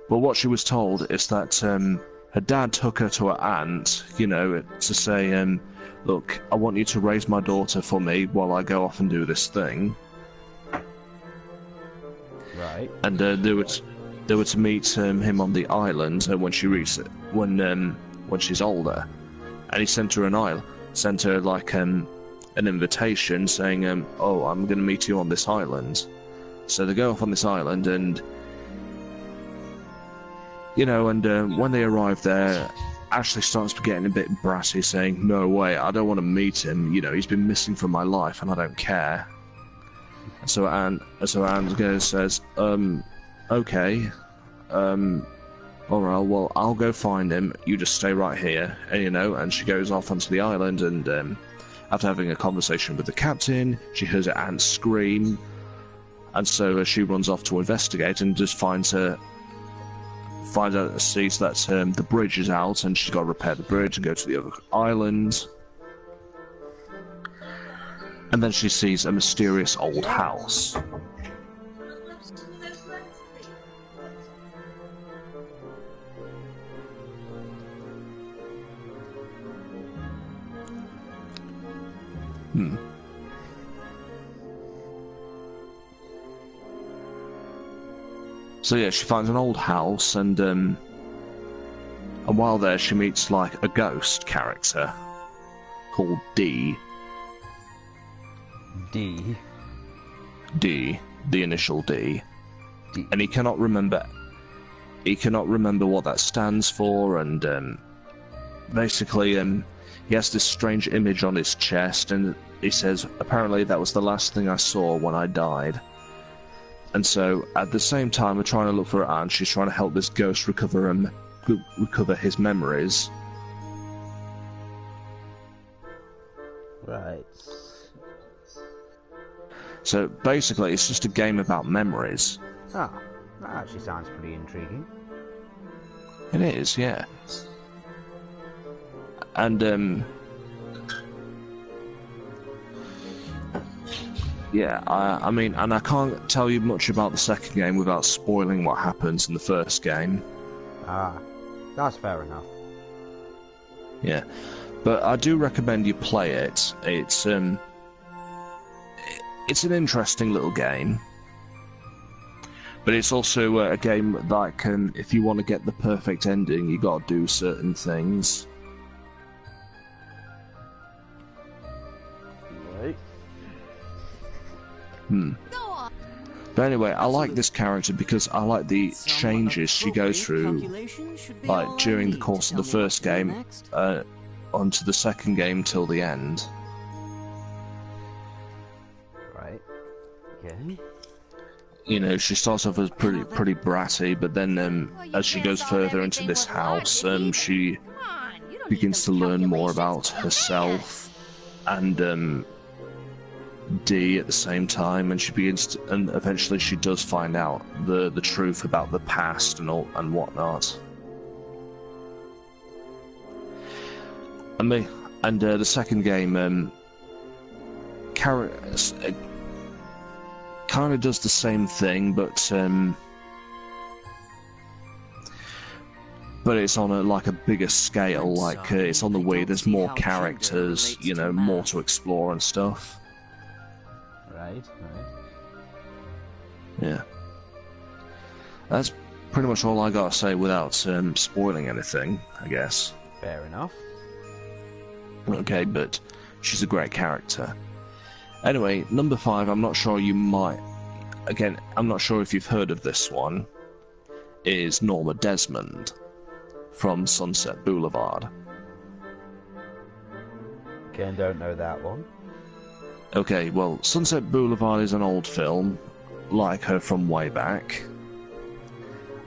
what she was told is that her dad took her to her aunt, you know, to say, look, I want you to raise my daughter for me while I go off and do this thing. Right. And they were to meet him on the island when she's older. And he sent her like an invitation saying, oh, I'm going to meet you on this island. So they go off on this island, and you know, and when they arrive there, Ashley starts getting a bit brassy, saying, no way, I don't want to meet him, you know, he's been missing from my life and I don't care. So Anne says, okay, alright, well, I'll go find him, you just stay right here, and you know, and she goes off onto the island, and after having a conversation with the captain, she hears her aunt scream, and so she runs off to investigate and just sees that the bridge is out, and she's got to repair the bridge and go to the other island. And then she sees a mysterious old house. So yeah, she finds an old house, and while there, she meets like a ghost character called D. D. D, the initial D. D. And he cannot remember what that stands for, and basically he has this strange image on his chest, and he says, apparently that was the last thing I saw when I died. And so, at the same time, we're trying to look for her aunt. She's trying to help this ghost recover his memories. Right. So basically, it's just a game about memories. Ah, that actually sounds pretty intriguing. It is, yeah. And yeah, I mean, and I can't tell you much about the second game without spoiling what happens in the first game. Ah, that's fair enough. Yeah, but I do recommend you play it. It's an interesting little game, but it's also a game that can, if you want to get the perfect ending, you got to do certain things. Right. But anyway, I like this character because I like the changes she goes through, like during the course of the first game, onto the second game till the end. Right. Okay. You know, she starts off as pretty bratty, but then as she goes further into this house, she begins to learn more about herself and Dee at the same time, and she begins to, and eventually she does find out the truth about the past and whatnot. And the second game, kind of does the same thing, but it's on a bigger scale. Like it's on the Wii. There's more characters, you know, more to explore and stuff. Right. Yeah. That's pretty much all I gotta say without spoiling anything, I guess. Fair enough. Okay, but she's a great character. Anyway, number 5, I'm not sure you might... Again, I'm not sure if you've heard of this one, is Norma Desmond from Sunset Boulevard. Again, don't know that one. Okay, well, Sunset Boulevard is an old film, like her from way back.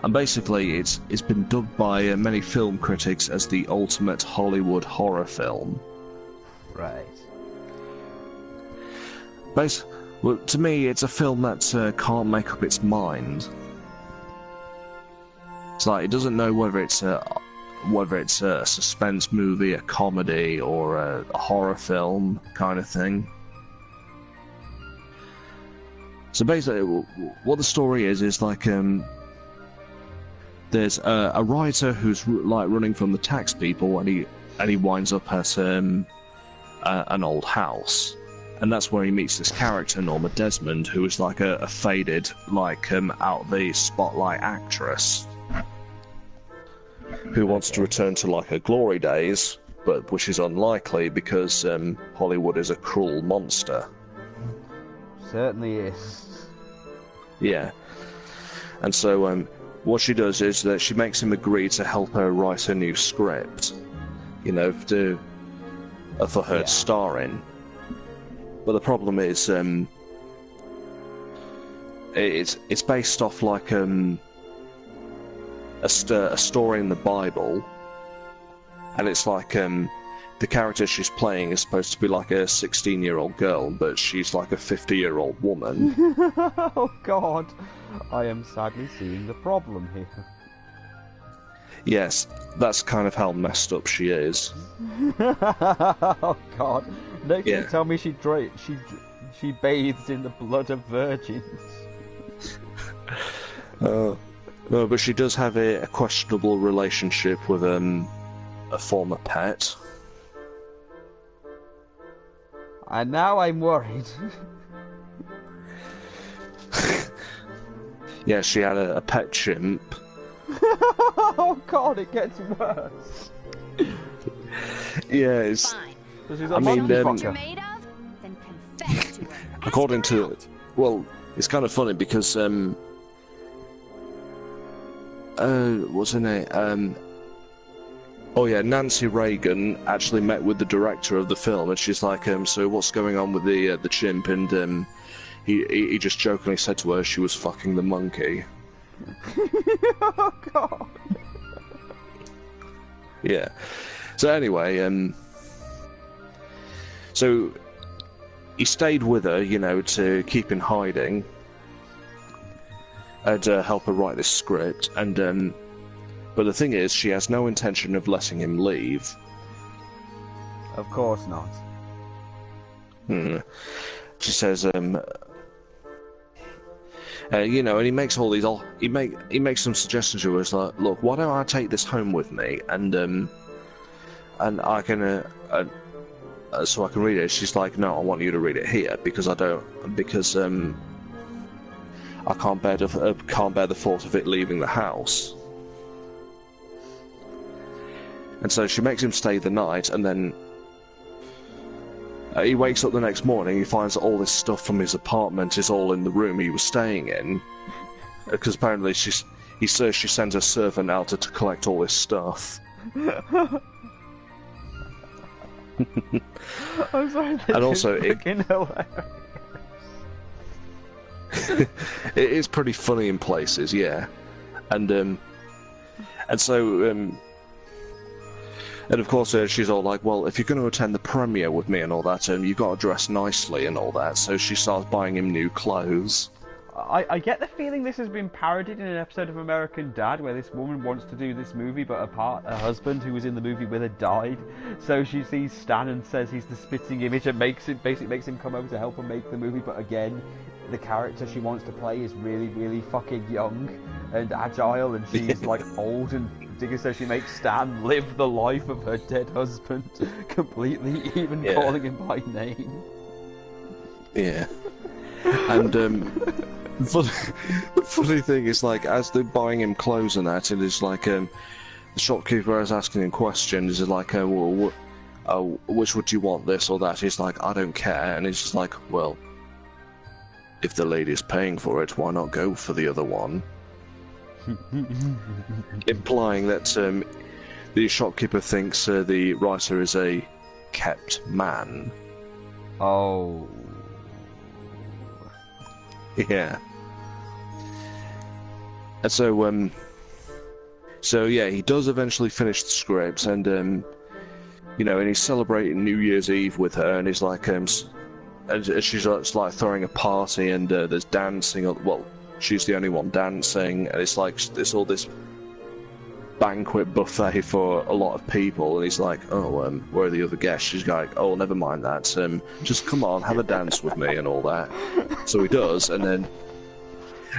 And basically, it's been dubbed by many film critics as the ultimate Hollywood horror film. Right. Well, to me, it's a film that can't make up its mind. It's like it doesn't know whether it's a suspense movie, a comedy, or a horror film kind of thing. So basically, what the story is like there's a writer who's like running from the tax people, and he winds up at an old house. And that's where he meets this character, Norma Desmond, who is like a faded, like out the spotlight actress who wants to return to like her glory days, but which is unlikely because Hollywood is a cruel monster. Certainly is. Yeah. And so what she does is that she makes him agree to help her write a new script, you know, for her to star in. But the problem is, it's based off like a story in the Bible, and it's like the character she's playing is supposed to be like a 16-year-old girl, but she's like a 50-year-old woman. Oh God, I am sadly seeing the problem here. Yes, that's kind of how messed up she is. Oh God. Next you tell me she bathes in the blood of virgins. No, but she does have a questionable relationship with a former pet. And now I'm worried. Yeah, she had a pet chimp. Oh God, it gets worse. Yeah, it's... I mean, according to... Well, it's kind of funny because, what's her name? Oh yeah, Nancy Reagan actually met with the director of the film, and she's like, so what's going on with the chimp? And he just jokingly said to her she was fucking the monkey. Oh God. Yeah. So anyway, so he stayed with her, you know, to keep in hiding and help her write this script. And but the thing is, she has no intention of letting him leave. Of course not. She says, you know, and he makes all these. He makes some suggestions to us like, look, why don't I take this home with me, and I can, so I can read it. She's like, no, I want you to read it here because I can't bear the thought of it leaving the house. And so she makes him stay the night, and then he wakes up the next morning. He finds that all this stuff from his apartment is all in the room he was staying in, because apparently she sends a servant out to collect all this stuff. I'm sorry. And also, it is pretty funny in places, yeah. And so. And of course, she's all like, well, if you're going to attend the premiere with me and all that, you've got to dress nicely and all that. So she starts buying him new clothes. I get the feeling this has been parodied in an episode of American Dad, where this woman wants to do this movie, but her husband, who was in the movie with her, died. So she sees Stan and says he's the spitting image, and basically makes him come over to help her make the movie. But again, the character she wants to play is really, really fucking young and agile, and she's like old and ridiculous. So she makes Stan live the life of her dead husband completely, even calling him by name. Yeah. And the funny thing is, like, as they're buying him clothes and that, and it's like the shopkeeper is asking him questions. Is like, well, which would you want, this or that? He's like, I don't care. And he's just like, well, if the lady's paying for it, why not go for the other one? Implying that the shopkeeper thinks the writer is a kept man. Oh. Yeah. And so yeah, he does eventually finish the script, and you know, and he's celebrating New Year's Eve with her, and he's like, and she's like throwing a party, and there's dancing. Well, she's the only one dancing, and it's like all this banquet buffet for a lot of people, and he's like, oh, where are the other guests? She's like, oh, never mind that, just come on, have a dance with me and all that. So he does, and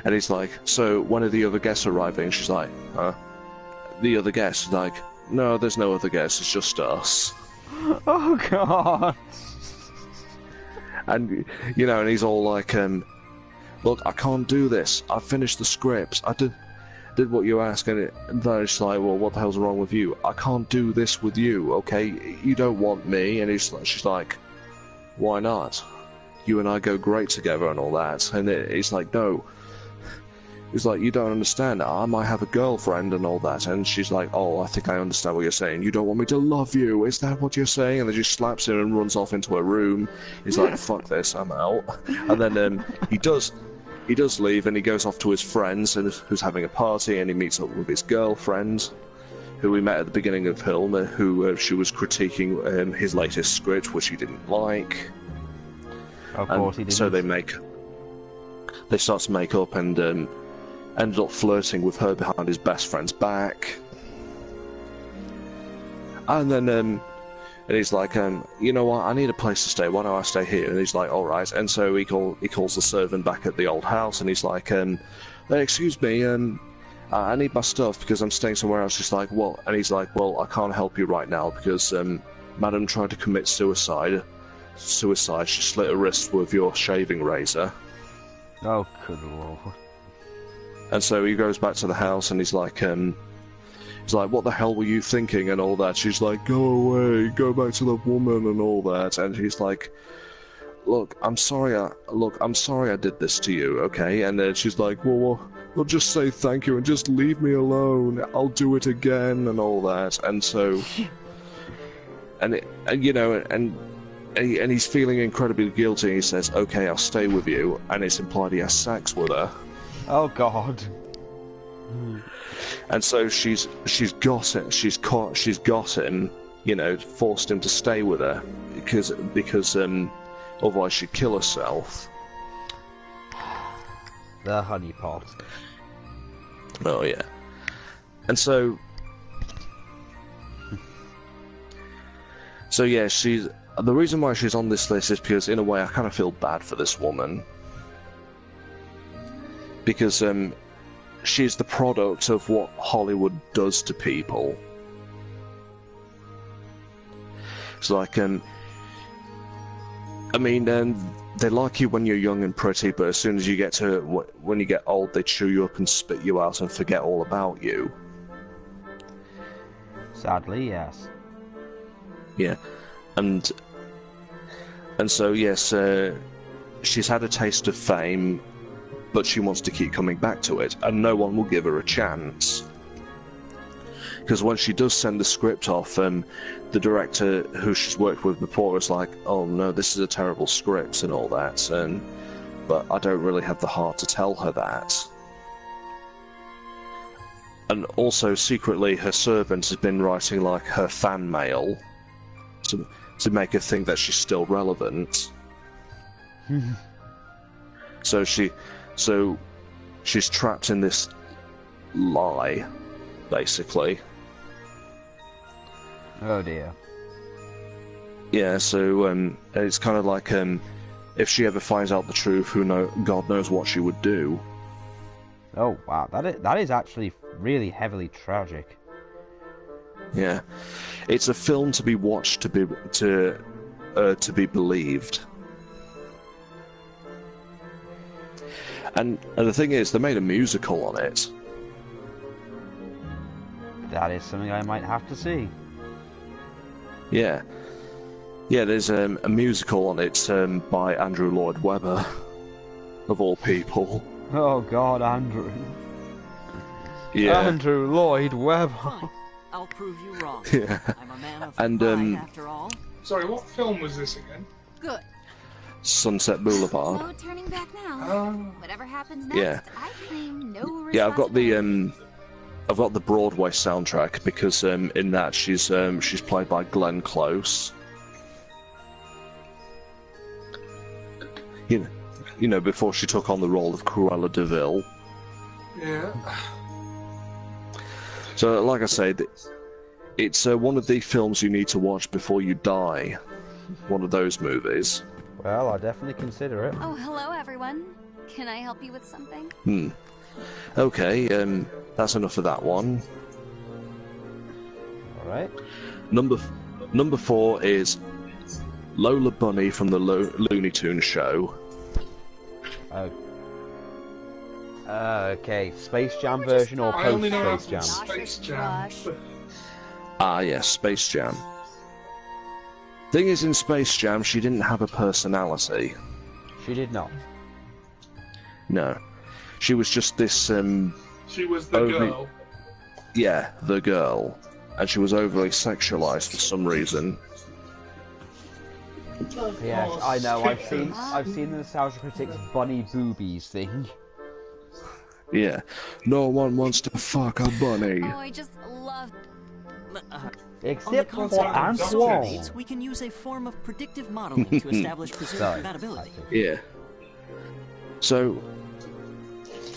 he's like, so when are the other guests arriving? She's like, huh? The other guests? Like, no, there's no other guests, it's just us. Oh god. And you know, and he's all like, look, I can't do this, I've finished the scripts, I did what you asked, and then it's like, well, what the hell's wrong with you? I can't do this with you, okay? You don't want me. And she's like, why not? You and I go great together and all that. And he's like, no. He's like, you don't understand. I might have a girlfriend and all that. And she's like, oh, I think I understand what you're saying. You don't want me to love you. Is that what you're saying? And then she slaps him and runs off into a room. He's like, fuck this, I'm out. And then he does leave, and he goes off to his friends, and who's having a party, and he meets up with his girlfriend, who we met at the beginning of the film, who she was critiquing his latest script, which he didn't like. Of course he didn't. So they start to make up, and ended up flirting with her behind his best friend's back. And then and he's like, you know what, I need a place to stay, why don't I stay here? And he's like, alright. And so he calls the servant back at the old house, and he's like, excuse me, I need my stuff because I'm staying somewhere else. She's like, well, and he's like, well, I can't help you right now because Madam tried to commit suicide. She slit her wrist with your shaving razor. Oh, good lord. And so he goes back to the house, and he's like, what the hell were you thinking and all that? She's like, go away, go back to the woman and all that. And he's like, look, I'm sorry I did this to you, okay? And then she's like, well, just say thank you and just leave me alone. I'll do it again and all that. And so, and you know, and he's feeling incredibly guilty. He says, okay, I'll stay with you. And it's implied he has sex with her. Oh God. And so she's got him, you know, forced him to stay with her because otherwise she'd kill herself. The honeypot. Oh yeah. And so yeah, the reason why she's on this list is because in a way I kind of feel bad for this woman. Because she's the product of what Hollywood does to people. It's like, they like you when you're young and pretty, but as soon as you get to when you get old, they chew you up and spit you out and forget all about you. Sadly, yes. Yeah, and so yes, she's had a taste of fame, but she wants to keep coming back to it, and no one will give her a chance. Because when she does send the script off, the director who she's worked with before is like, "Oh no, this is a terrible script and all that," but I don't really have the heart to tell her that. And also, secretly, her servant has been writing like her fan mail to make her think that she's still relevant. So she's trapped in this lie, basically. Oh dear. Yeah, so it's kind of like if she ever finds out the truth, God knows what she would do. Oh wow, that is actually really heavily tragic. Yeah, it's a film to be watched to be believed. And the thing is, they made a musical on it. That is something I might have to see. Yeah. Yeah, there's a musical on it by Andrew Lloyd Webber, of all people. Oh God, Andrew. Yeah. Andrew Lloyd Webber. Fine. I'll prove you wrong. Yeah. I'm a man of And pride, after all. Sorry, what film was this again? Good. Sunset Boulevard. No turning back now. Whatever happens next, Yeah. I claim no responsibility. Yeah, I've got the Broadway soundtrack because in that she's played by Glenn Close. You know, before she took on the role of Cruella de Vil. Yeah. So, like I said, it's one of the films you need to watch before you die. One of those movies. Well, I'll definitely consider it. Oh, hello, everyone. Can I help you with something? Okay, that's enough of that one. Alright. Number 4 is Lola Bunny from the Looney Tunes show. Oh. Okay, Space Jam version or post-Space Jam? Space Jam. Ah, yes, Space Jam. Thing is, in Space Jam, she didn't have a personality. She did not. No. She was just this, She was the girl. Yeah, the girl. And she was overly sexualized for some reason. Yes, I know. I've seen the Nostalgia Critics bunny boobies thing. Yeah. No one wants to fuck a bunny. Oh, I just love... Except for Antoine. Antoine. We can use a form of predictive modeling to establish presumed compatibility. Yeah. So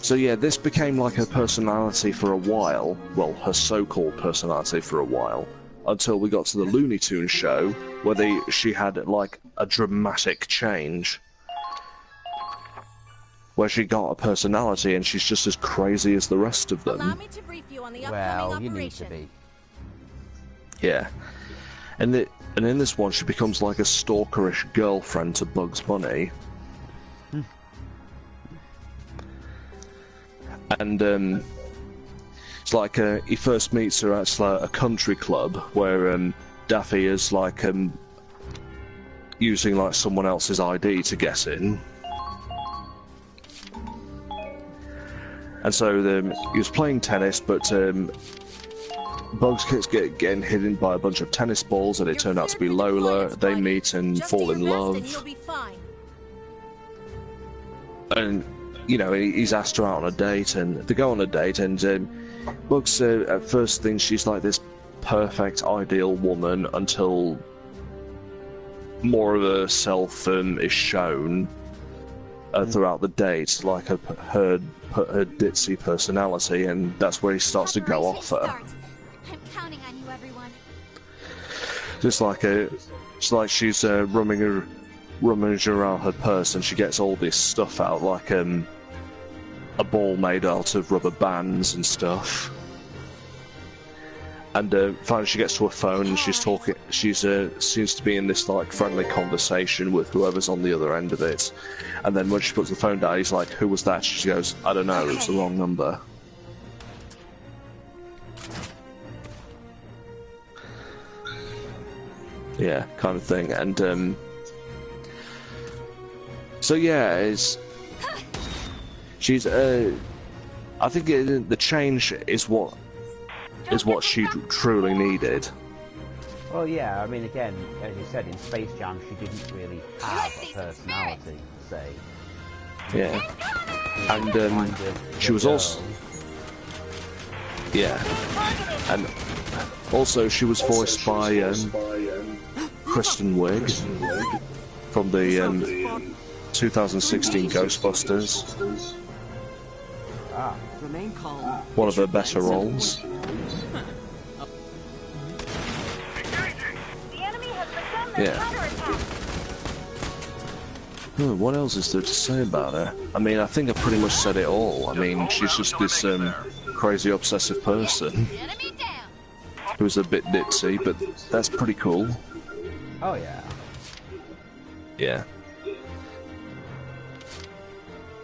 yeah, this became like her personality for a while. Well, her so-called personality for a while. Until we got to the Looney Tunes show, where she had like a dramatic change. Where she got a personality and she's just as crazy as the rest of them. Allow me to brief you on the Well, upcoming you need to operation. be. Yeah. And in this one, she becomes like a stalkerish girlfriend to Bugs Bunny. And it's like he first meets her at a country club where Daffy is like using like someone else's ID to get in. And so he was playing tennis, but Bugs keeps getting hidden by a bunch of tennis balls, and it turned out to be Lola. They meet and fall in love. And you know, he's asked her out on a date, and they go on a date, and Bugs at first thinks she's like this perfect, ideal woman until more of herself is shown throughout the day to like her ditzy personality, and that's where he starts to go off her. I'm counting on you, everyone. It's like she's rummaging around her purse, and she gets all this stuff out, like a ball made out of rubber bands and stuff. And finally she gets to her phone, and she's talking. She's seems to be in this like friendly conversation with whoever's on the other end of it. And then when she puts the phone down, he's like, "Who was that?" She goes, "I don't know. It was the wrong number." Yeah, kind of thing. And so yeah, she's I think the change is what she truly needed. Well, yeah, I mean, again, as you said, in Space Jam, she didn't really have a personality, say. Yeah. And she was also... Yeah. And also she was voiced by Kristen Wiig from the 2016 Ghostbusters. Ah. One of her better roles. Yeah. What else is there to say about her? I mean, I think I pretty much said it all. I mean, she's just this crazy obsessive person who's a bit ditzy, but that's pretty cool. Oh yeah. Yeah.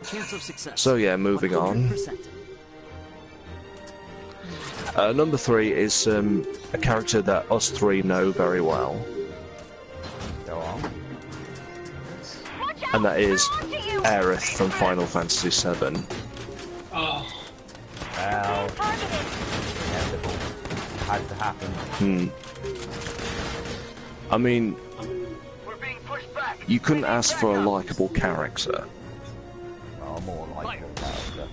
Chance of success. So yeah, moving on. Number 3 is a character that us three know very well. Go on. And that is Aerith from Final Fantasy VII. Oh. Well, inevitable. Had to happen. I mean, you couldn't ask for a likable character. Oh, more likable character.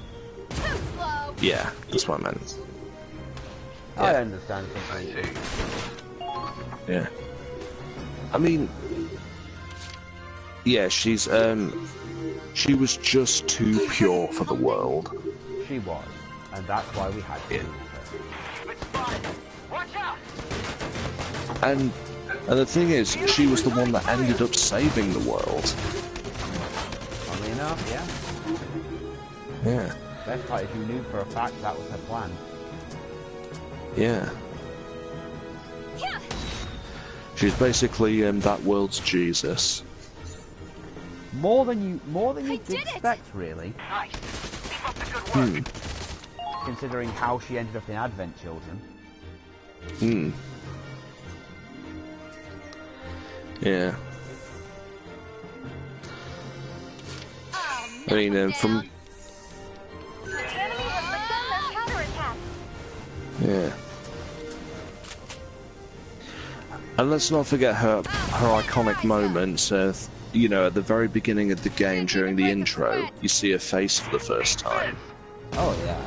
Yeah, that's what I meant. Yeah. I understand completely. Yeah. I mean, yeah, she was just too pure for the world. She was, and that's why we had to. And the thing is, she was the one that ended up saving the world. Funnily enough, yeah. Yeah. Best part is you knew for a fact that was her plan. Yeah. She's basically that world's Jesus. More than you'd expect, really. Considering how she ended up in Advent Children. Yeah. I mean, from... Yeah. And let's not forget her iconic moments. You know, at the very beginning of the game, during the intro, you see her face for the first time. Oh yeah.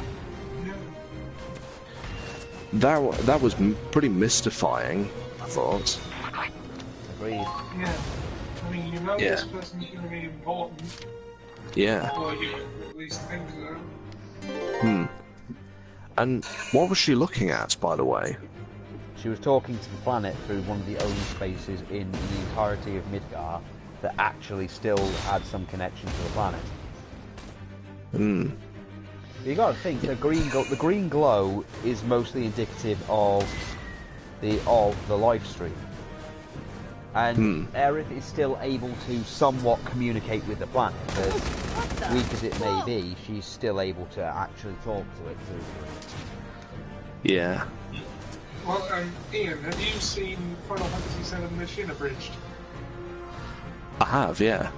That was pretty mystifying, I thought. Agreed. Yeah. I mean, you know this person's going to be important. Yeah. Or you at least think so. And what was she looking at, by the way? She was talking to the planet through one of the only spaces in the entirety of Midgar that actually still had some connection to the planet. You got to think the green glow is mostly indicative of the life stream, and Aerith is still able to somewhat communicate with the planet. As weak as it may be, she's still able to actually talk to it. Yeah. Well, Ian, have you seen Final Fantasy VII Machine Abridged? I have, yeah.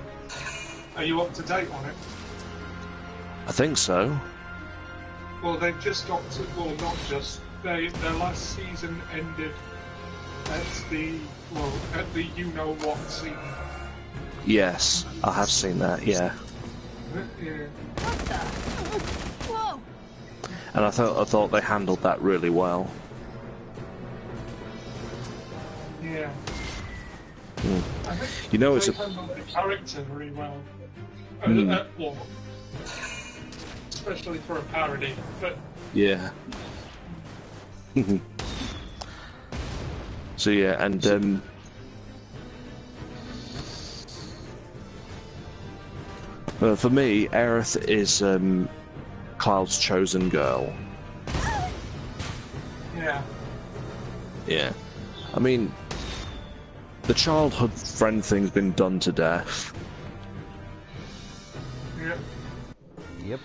Are you up to date on it? I think so. Well, they've just got to... Well, not just... Their last season ended at the... Well, at the you-know-what scene. Yes, I have seen that, yeah. Yeah. Whoa! And I thought they handled that really well. Yeah. think You know, it's they a handled the character very well. Well, especially for a parody, but yeah. So yeah, and for me, Aerith is Cloud's chosen girl. yeah. Yeah. I mean, the childhood friend thing's been done to death. Yep. Yep.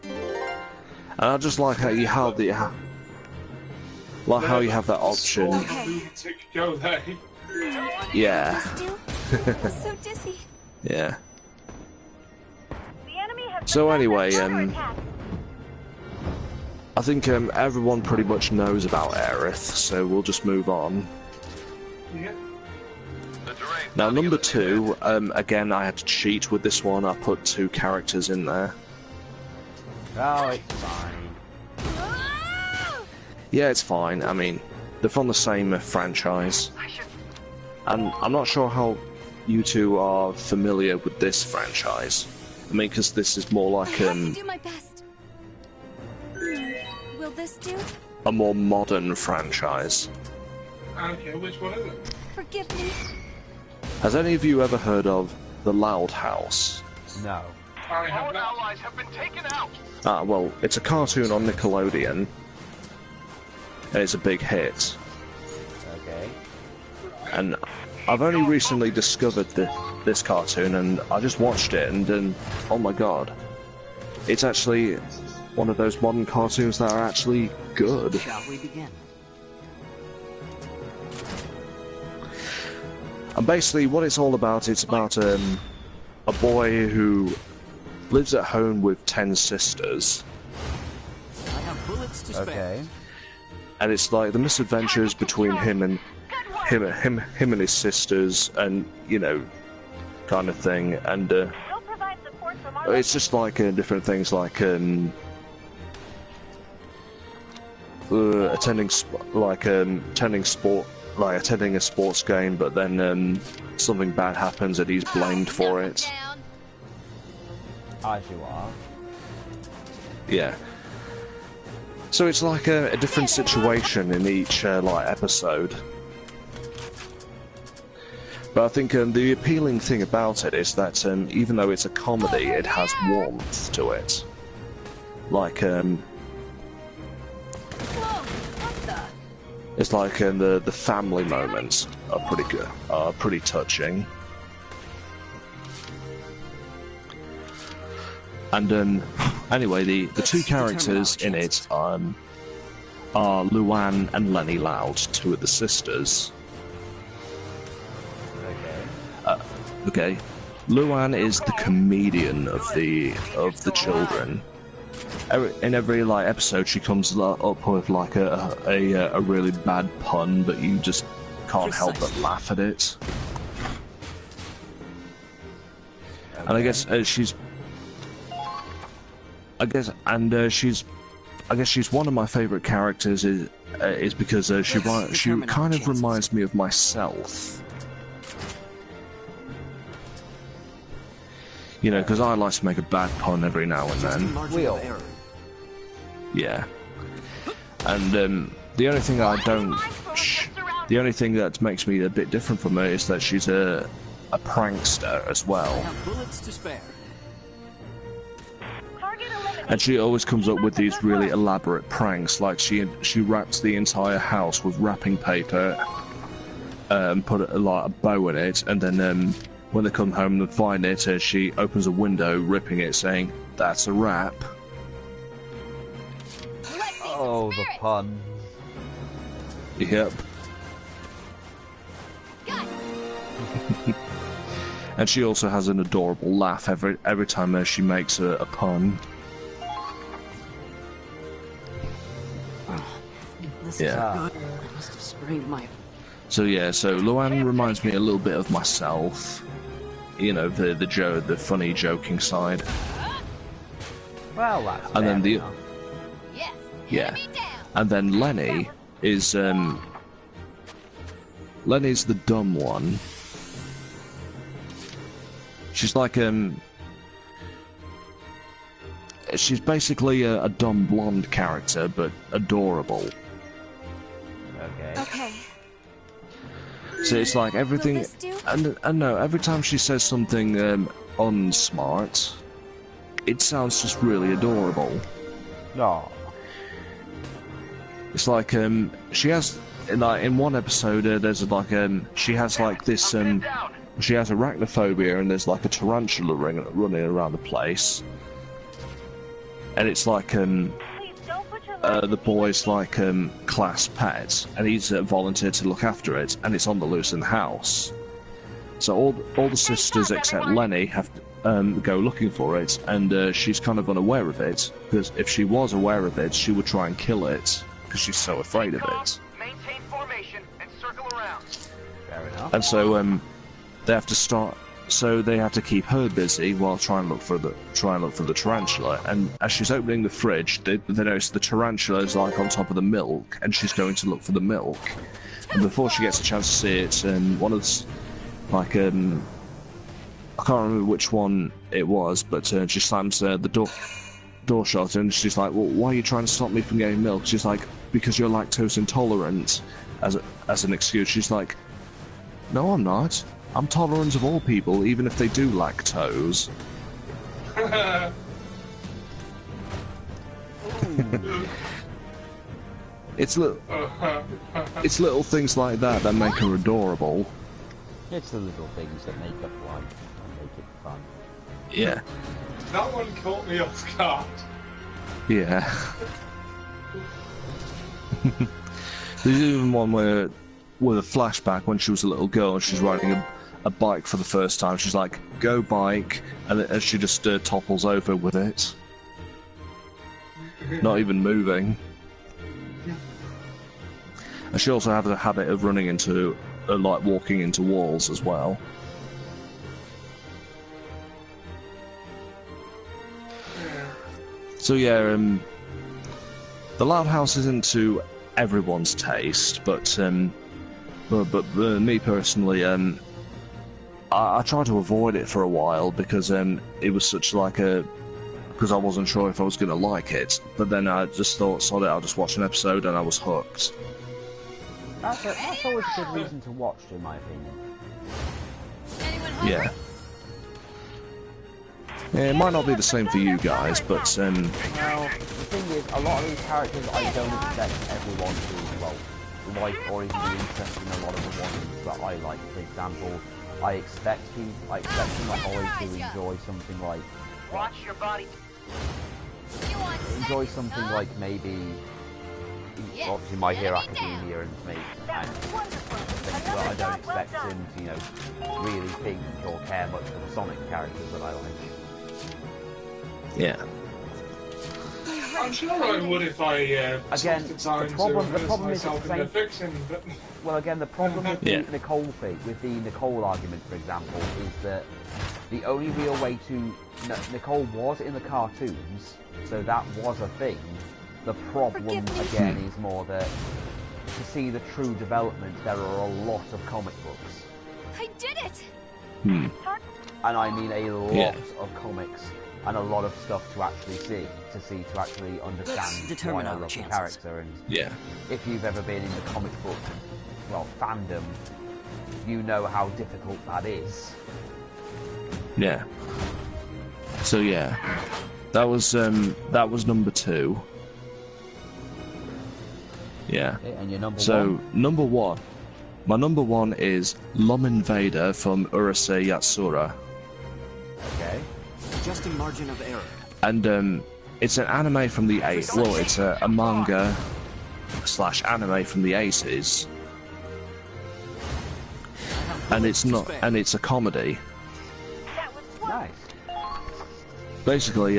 And I just like how you have the how you have that option. Go there. Yeah. I'm so dizzy. Yeah. The enemy has So anyway, I think everyone pretty much knows about Aerith, so we'll just move on. Yeah. Now, number 2, again, I had to cheat with this one. I put 2 characters in there. Oh, it's fine. Yeah, it's fine. I mean, they're from the same franchise. And I'm not sure how you two are familiar with this franchise. I mean, because this is more like I have to do my best. Will this do? a more modern franchise. Okay, which one is it? Forgive me. Has any of you ever heard of The Loud House? No. I have All not. allies have been taken out. Well, it's a cartoon on Nickelodeon. And it's a big hit. Okay. And I've only recently discovered this cartoon, and I just watched it, and oh my god. It's actually one of those modern cartoons that are actually good. Shall we begin? And basically what it's all about, it's about a boy who lives at home with 10 sisters. I have bullets to spare. Okay. And it's like the misadventures between him and his sisters, and you know, kind of thing. And it's just like different things, like attending a sports game, but then something bad happens and he's blamed for it. As you are. Yeah. So it's like a different situation in each like episode. But I think the appealing thing about it is that even though it's a comedy, it has warmth to it. Like it's like the family moments are pretty good, are pretty touching. And anyway, the 2 characters in it are Luann and Lenny Loud, 2 of the sisters. Okay. Luann is the comedian of the children. In every like episode, she comes up with like a really bad pun, but you just can't help but laugh at it. And I guess she's one of my favorite characters is because she kind of reminds me of myself. You know, because I like to make a bad pun every now and then. Yeah. And the only thing the only thing that makes me a bit different from her is that she's a prankster as well. I have bullets to spare. And she always comes up with these really elaborate pranks, like she wraps the entire house with wrapping paper, put like a bow in it, and then when they come home and find it, she opens a window, ripping it, saying, "That's a wrap." Oh, the pun. Yep. And she also has an adorable laugh every time she makes a pun. This Yeah. is good. I must have sprained my... So yeah, so Luann reminds me a little bit of myself. You know, the funny joking side. Well, that's And then fair enough. yeah, and then Lenny is Lenny's the dumb one. She's like, she's basically a dumb blonde character, but adorable. Okay. So it's like everything, and no, every time she says something unsmart, it sounds just really adorable. No. It's like she has like in one episode there's like she has like this she has arachnophobia and there's like a tarantula running around the place, and it's like the boy's like class pet, and he's volunteered to look after it, and it's on the loose in the house. So all the sisters except Lenny have to go looking for it, and she's kind of unaware of it, because if she was aware of it, she would try and kill it, because she's so afraid of it. Maintain formation and circle around. Fair enough. And so they have to start. So they have to keep her busy while trying to look for the tarantula. And as she's opening the fridge, they notice the tarantula is like on top of the milk, and she's going to look for the milk. And before she gets a chance to see it, one of the, like I can't remember which one it was, but she slams the door shut, and she's like, "Well, why are you trying to stop me from getting milk?" She's like, "Because you're lactose intolerant," as an excuse. She's like, "No, I'm not. I'm tolerant of all people, even if they do lactose." It's little things like that that make her adorable. It's the little things that make up life and make it fun. Yeah. That one caught me off guard. Yeah. There's even one where, with a flashback when she was a little girl and she's riding a bike for the first time. She's like, "Go bike," and she just topples over with it. Not even moving. And she also has a habit of running into, like walking into walls as well. So yeah, the Loud House isn't to everyone's taste, but me personally, I tried to avoid it for a while because it was such like because I wasn't sure if I was going to like it. But then I just thought, sod it, I'll just watch an episode, and I was hooked. That's always a good reason to watch, in my opinion. Yeah. Yeah, it might not be the same for you guys, but Well, the thing is, a lot of these characters I don't expect everyone to, well, like or even be interested in a lot of the ones that I like. For example, I expect Holly to enjoy something like... Watch your body. Enjoy something like maybe... Obviously My Hero Academia and things, but I don't expect him to, you know, really think or care much for the Sonic characters that I like. yeah. I'm sure I would if I again, took the time the to problem is myself in the fiction, but... Well, again, the problem with the Nicole argument, for example, is that the only real way to... Nicole was in the cartoons, so that was a thing. The problem, again, is more that to see the true development, there are a lot of comic books. I did it! And I mean a lot of comics, and a lot of stuff to actually to actually understand why I love the character. And if you've ever been in the comic book, well, fandom, you know how difficult that is. Yeah. So yeah, that was number 2. Yeah. Okay, and your number one? Number 1. My number 1 is Lum Invader from Urusei Yatsura. Okay. Adjusting margin of error. And it's an anime from the 80s. Well, it's a manga / anime from the 80s. And it's a comedy. Nice. Basically,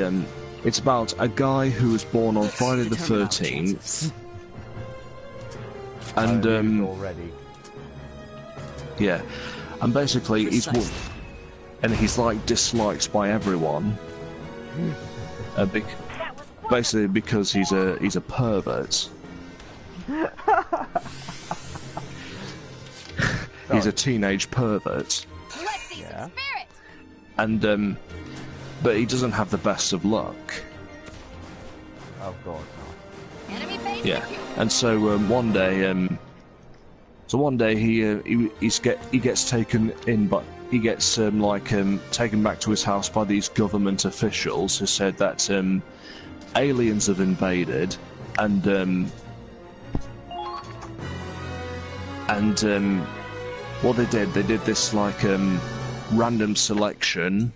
it's about a guy who was born on Friday the 13th. And already. Yeah, and basically he's like disliked by everyone. Basically because he's a pervert. he's a teenage pervert. Let's see some spirit. And but he doesn't have the best of luck. Of course not. Enemy base Yeah, secured. and so one day he gets taken in, but he gets taken back to his house by these government officials who said that aliens have invaded, and what they did this random selection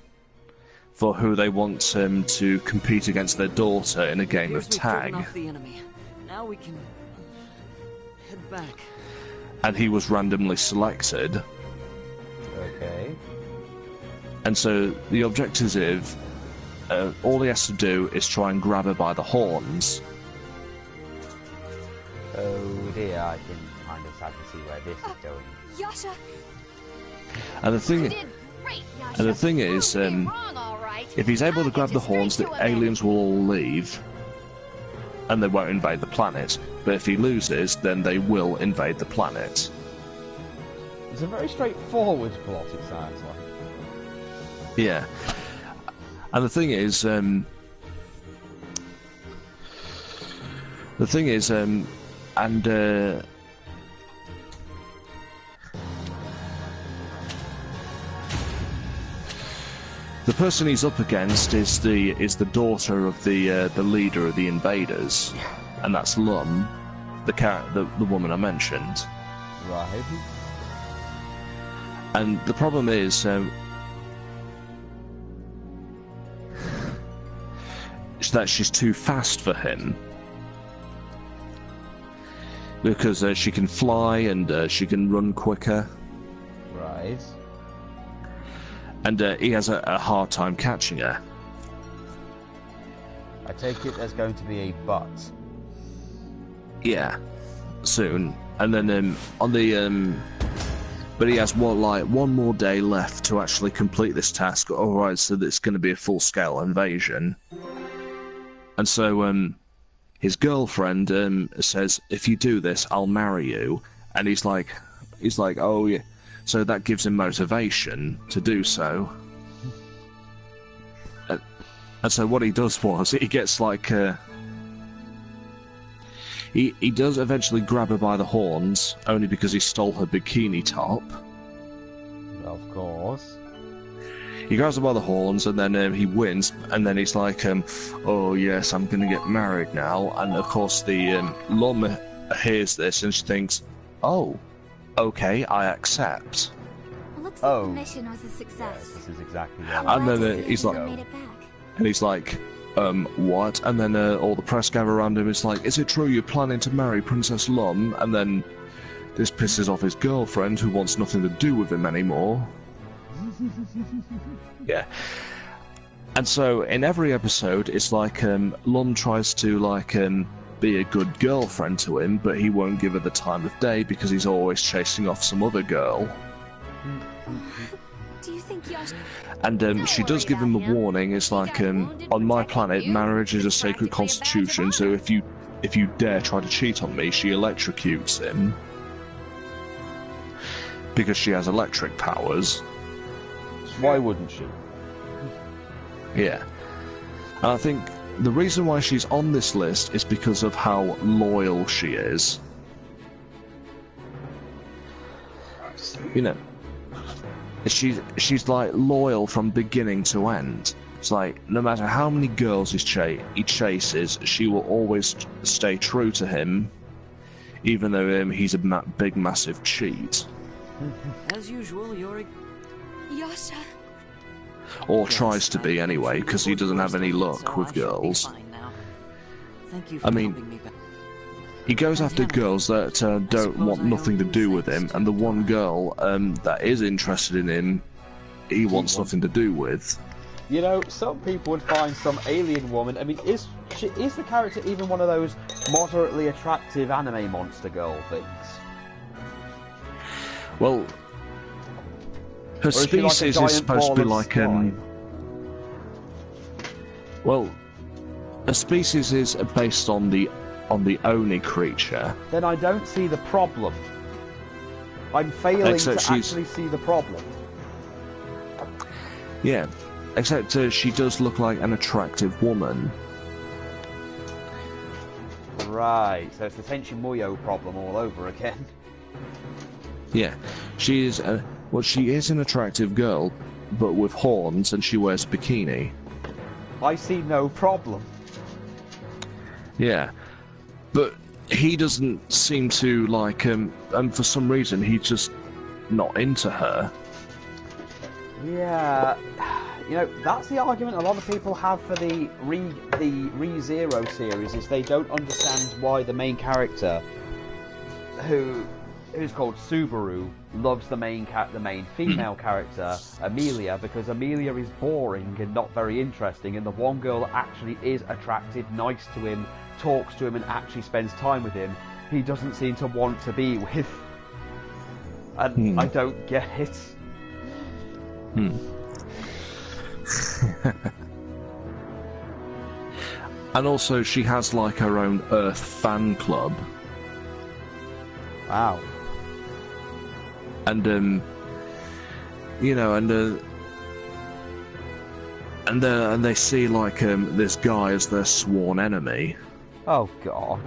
for who they want to compete against their daughter in a game of tag. Off the enemy. Now we can head back. And he was randomly selected. Okay. And so the objective is, all he has to do is try and grab her by the horns. Oh dear, I can kind of start to see where this is going. Yasha. And the thing is, if he's able to grab the horns, the aliens will all leave, and they won't invade the planet. But if he loses, then they will invade the planet. It's a very straightforward plot, it sounds like. Yeah. And the thing is, the person he's up against is the daughter of the leader of the invaders, and that's Lum, the woman I mentioned. Right. And the problem is that she's too fast for him, because she can fly and she can run quicker. Right. And he has a hard time catching her. I take it there's going to be a but. Yeah, soon. And then but he has one more day left to actually complete this task. Alright, so it's going to be a full-scale invasion. And so his girlfriend says, "If you do this, I'll marry you." And he's like, "Oh yeah." So that gives him motivation to do so. And so what he does was, he gets he does eventually grab her by the horns, only because he stole her bikini top. Of course. He grabs her by the horns, and then he wins, and then he's like, "Oh yes, I'm gonna get married now." And of course the Lum hears this, and she thinks, "Oh, okay, I accept." Looks like the mission was a success. This is exactly what And then he's like, what? And then all the press gather around him. It's like, "Is it true you're planning to marry Princess Lum?" And then this pisses off his girlfriend, who wants nothing to do with him anymore. Yeah. And so in every episode, it's like Lum tries to be a good girlfriend to him, but he won't give her the time of day because he's always chasing off some other girl. Do you think Yasha... And she does give him a warning. It's like, "On my planet, marriage is a sacred constitution, so if you dare try to cheat on me," she electrocutes him. Because she has electric powers. Why wouldn't she? Yeah. And I think the reason why she's on this list is because of how loyal she is. You know, she's like loyal from beginning to end. It's like, no matter how many girls he chases, she will always stay true to him, even though he's a big, massive cheat. As usual, you're... Yasha. Or tries to be anyway, because he doesn't have any luck with girls. I mean, he goes after girls that don't want nothing to do with him, and the one girl that is interested in him, he wants nothing to do with. You know, some people would find some alien woman. I mean, is the character even one of those moderately attractive anime monster girl things? Well, her species is supposed to be like well, her species is based on the Oni creature. Then I don't see the problem. I'm failing to actually see the problem. Yeah, except she does look like an attractive woman. Right, so it's the Tenchi Muyo problem all over again. Yeah, she is an attractive girl, but with horns, and she wears a bikini. I see no problem. Yeah, but he doesn't seem to like and for some reason he's just not into her. Yeah, you know, that's the argument a lot of people have for the ReZero series, is they don't understand why the main character, who's called Subaru, loves the main female character, Amelia, because Amelia is boring and not very interesting, and the one girl that actually is attractive, nice to him, talks to him and actually spends time with him, he doesn't seem to want to be with. And I don't get it. And also she has like her own Earth fan club. Wow. And you know, and they see like this guy as their sworn enemy. Oh God.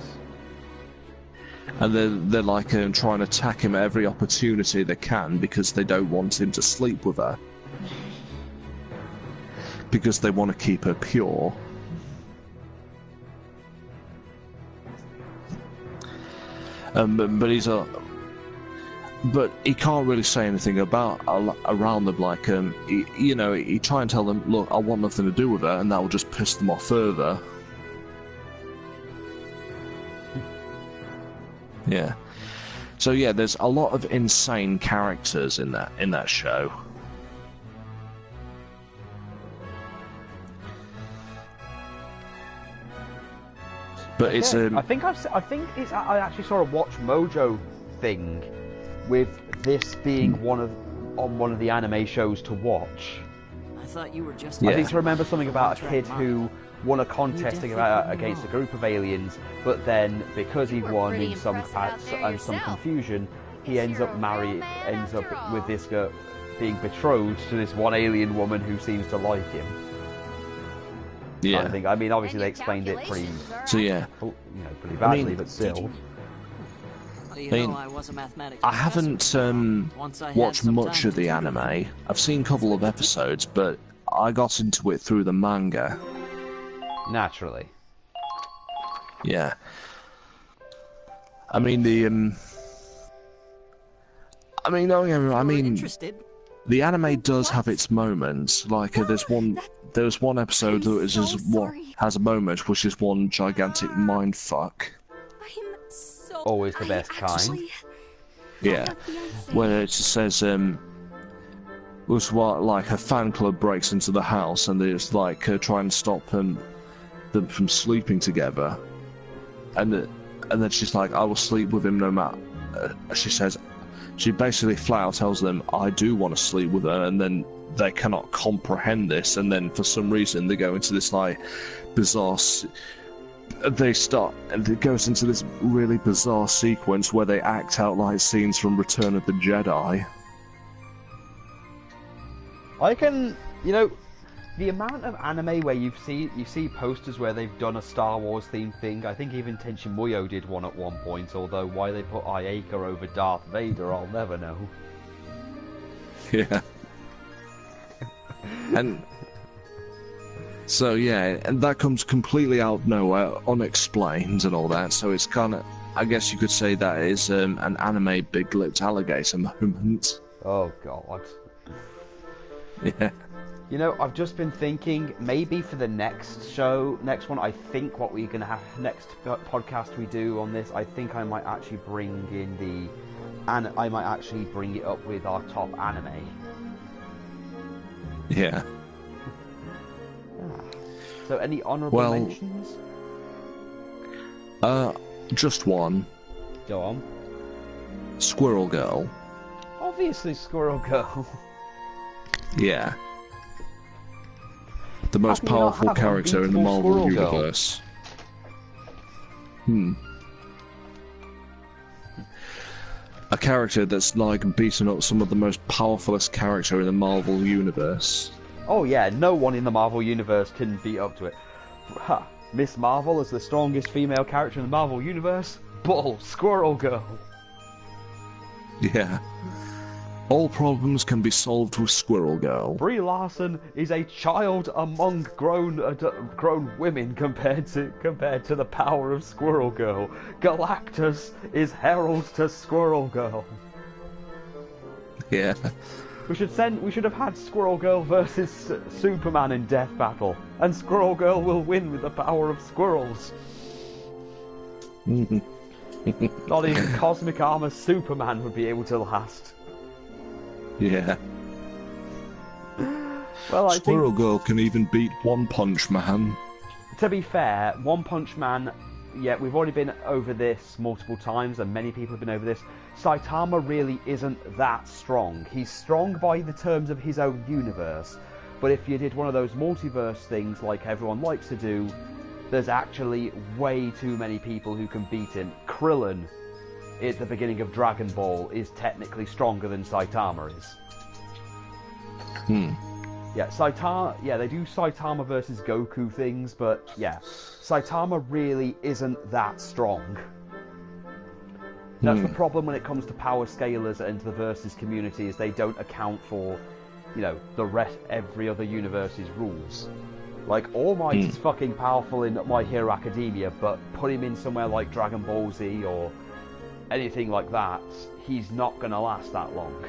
And they're like trying to attack him at every opportunity they can because they don't want him to sleep with her. Because they want to keep her pure. But he can't really say anything around them. Like he try and tell them, look, I want nothing to do with her, and that will just piss them off further. Yeah. So yeah, there's a lot of insane characters in that show. But it's I actually saw a Watch Mojo thing with this being one of the anime shows to watch. I thought you were just. I think I remember something about a kid who won a contest against a group of aliens, but then because he won in some confusion, he ends up with this girl being betrothed to this one alien woman who seems to like him. Yeah. I mean, obviously they explained it pretty badly, but still. I haven't watched much of the anime. I've seen a couple of episodes, but I got into it through the manga. Naturally. Yeah. I mean the anime does have its moments. Like there's one episode that is just has a moment which is one gigantic mind fuck. Always the best kind. Yeah, where it just says was what like a fan club breaks into the house and it's like trying to stop them from sleeping together, and then she's like, I will sleep with him no matter. She basically flat out tells them, I do want to sleep with her, and then they cannot comprehend this, and then for some reason they go into this like bizarre. It goes into this really bizarre sequence where they act out like scenes from Return of the Jedi. The amount of anime where you see posters where they've done a Star Wars themed thing. I think even Tenchi Muyo did one at one point, although why they put Ayaka over Darth Vader, I'll never know. Yeah. And so yeah, and that comes completely out of nowhere, unexplained and all that, so it's kind of, I guess you could say that is an anime big-lipped alligator moment. Oh God. Yeah. You know, I've just been thinking, maybe for the next one, I think what we're going to have, next podcast we do on this, I think I might actually bring in I might actually bring it up with our top anime. Yeah. So, any honourable mentions? Just one. Go on. Squirrel Girl. Obviously, Squirrel Girl. Yeah. The most powerful character in the Marvel Universe. a character that's like beaten up some of the most powerfulest character in the Marvel universe. Oh yeah, no one in the Marvel universe can beat up to it. Ha! Miss Marvel is the strongest female character in the Marvel universe? Bull! Squirrel Girl! Yeah. All problems can be solved with Squirrel Girl. Brie Larson is a child among grown women compared to the power of Squirrel Girl. Galactus is herald to Squirrel Girl. Yeah. We should have had Squirrel Girl versus Superman in Death Battle, and Squirrel Girl will win with the power of squirrels. Not even Cosmic Armor Superman would be able to last. Yeah. Well, Squirrel Girl can even beat One Punch Man. To be fair, One Punch Man, yeah, we've already been over this multiple times, and many people have been over this. Saitama really isn't that strong. He's strong by the terms of his own universe, but if you did one of those multiverse things like everyone likes to do, there's actually way too many people who can beat him. Krillin, at the beginning of Dragon Ball, is technically stronger than Saitama is. Yeah, they do Saitama versus Goku things, but yeah, Saitama really isn't that strong. That's the problem when it comes to power scalers and the versus community, is they don't account for, you know, every other universe's rules. Like, All Might is fucking powerful in My Hero Academia, but put him in somewhere like Dragon Ball Z or anything like that, he's not gonna last that long.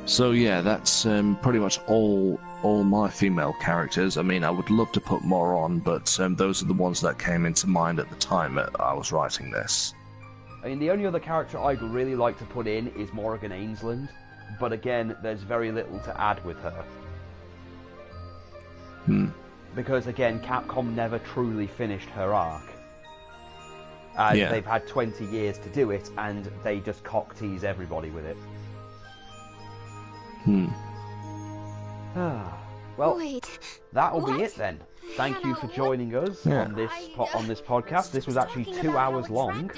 So yeah, that's pretty much all my female characters. I mean, I would love to put more on, but those are the ones that came into mind at the time that I was writing this. I mean, the only other character I'd really like to put in is Morrigan Ainsland, but again, there's very little to add with her. Because again, Capcom never truly finished her arc. And they've had 20 years to do it, and they just cock-tease everybody with it. Well, that'll be it then. Thank you for joining us on this podcast. This was actually 2 hours long,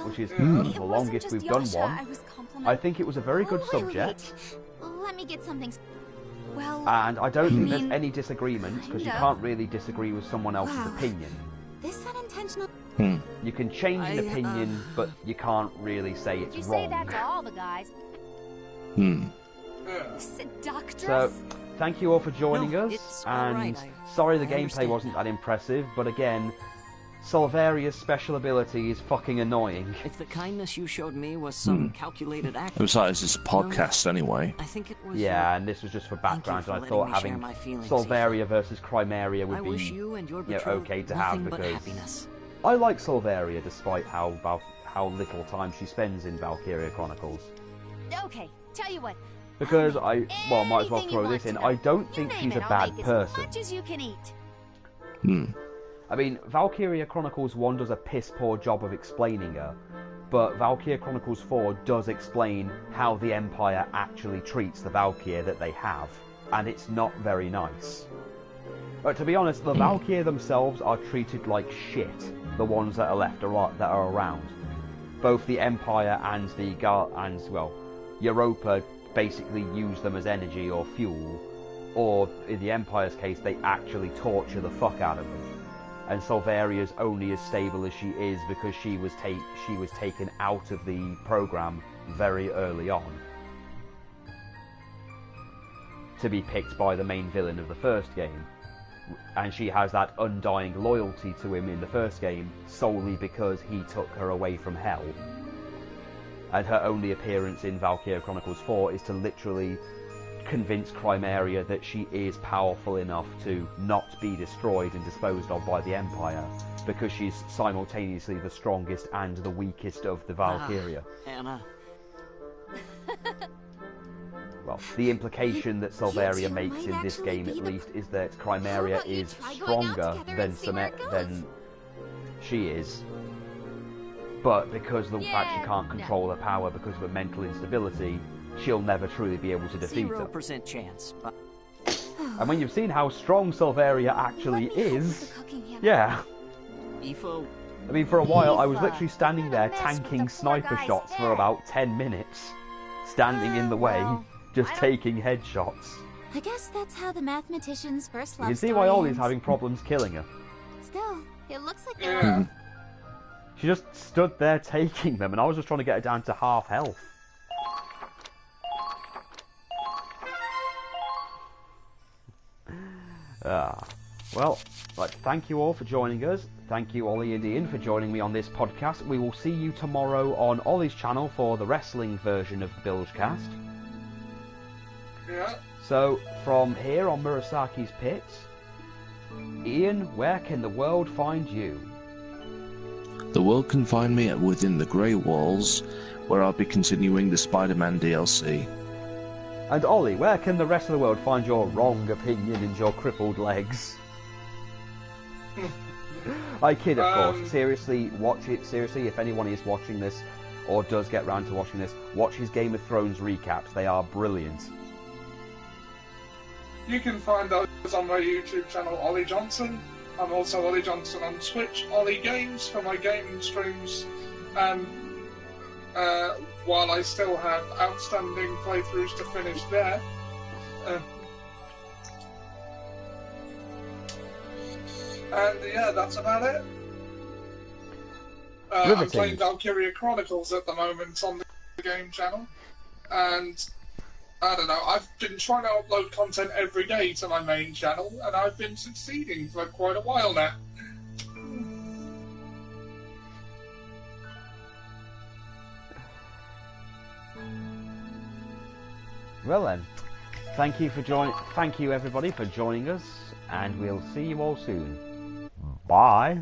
which is the longest we've done one. I think it was a very good subject. Let me get something. And I don't think there's any disagreement, because you can't really disagree with someone else's opinion. This unintentional. You can change an opinion, but you can't really say it's wrong. You say that to all the guys. Seductress? So, thank you all for joining us, and sorry the gameplay wasn't that impressive, but again, Solvaria's special ability is fucking annoying. If the kindness you showed me was some calculated act... Besides, it's a podcast anyway. I think it was... Yeah, and this was just for background, and I thought having Solvaria versus Chimera would be okay to have, because I like Solvaria despite how little time she spends in Valkyria Chronicles. Okay, tell you what. Because I might as well throw this in. I don't think she's a bad person. Much as you can eat. I mean, Valkyria Chronicles 1 does a piss-poor job of explaining her, but Valkyria Chronicles 4 does explain how the Empire actually treats the Valkyrie that they have, and it's not very nice. But to be honest, the Valkyrie themselves are treated like shit, the ones that are around. Both the Empire and Europa basically use them as energy or fuel, or in the Empire's case, they actually torture the fuck out of them. And Solvaria's only as stable as she is because she was taken out of the program very early on to be picked by the main villain of the first game, and she has that undying loyalty to him in the first game solely because he took her away from hell. And her only appearance in Valkyria Chronicles 4 is to literally convince Chimera that she is powerful enough to not be destroyed and disposed of by the Empire, because she's simultaneously the strongest and the weakest of the Valkyria. Anna. Well, the implication that Solvaria makes in this game, at least, is that Chimera is stronger than she is. But because of the fact she can't control her power because of her mental instability, she'll never truly be able to defeat her. 0% chance. But... And when you've seen how strong Solvaria actually is, yeah. I mean, for a while, I was literally standing there tanking sniper shots for about 10 minutes. Standing in the way, just taking headshots. I guess that's how the mathematician's first love You can see story why Ollie's ends. having problems killing her. Still, it looks like Yeah. She just stood there taking them, and I was just trying to get her down to half health. Well, thank you all for joining us. Thank you, Ollie and Ian, for joining me on this podcast. We will see you tomorrow on Ollie's channel for the wrestling version of the Bilgecast. Yeah. So, from here on Murasaki's Pits, Ian, where can the world find you? The world can find me at Within the Grey Walls, where I'll be continuing the Spider-Man DLC. And Ollie, where can the rest of the world find your wrong opinion and your crippled legs? I kid, of course. Seriously, watch it. Seriously, if anyone is watching this, or does get round to watching this, watch his Game of Thrones recaps. They are brilliant. You can find those on my YouTube channel, Ollie Johnson. I'm also Ollie Johnson on Twitch, Ollie Games, for my gaming streams. While I still have outstanding playthroughs to finish there. And yeah, that's about it. I'm playing Valkyria Chronicles at the moment on the game channel. And I don't know, I've been trying to upload content every day to my main channel, and I've been succeeding for quite a while now. Well then, thank you everybody for joining us, and we'll see you all soon. Bye.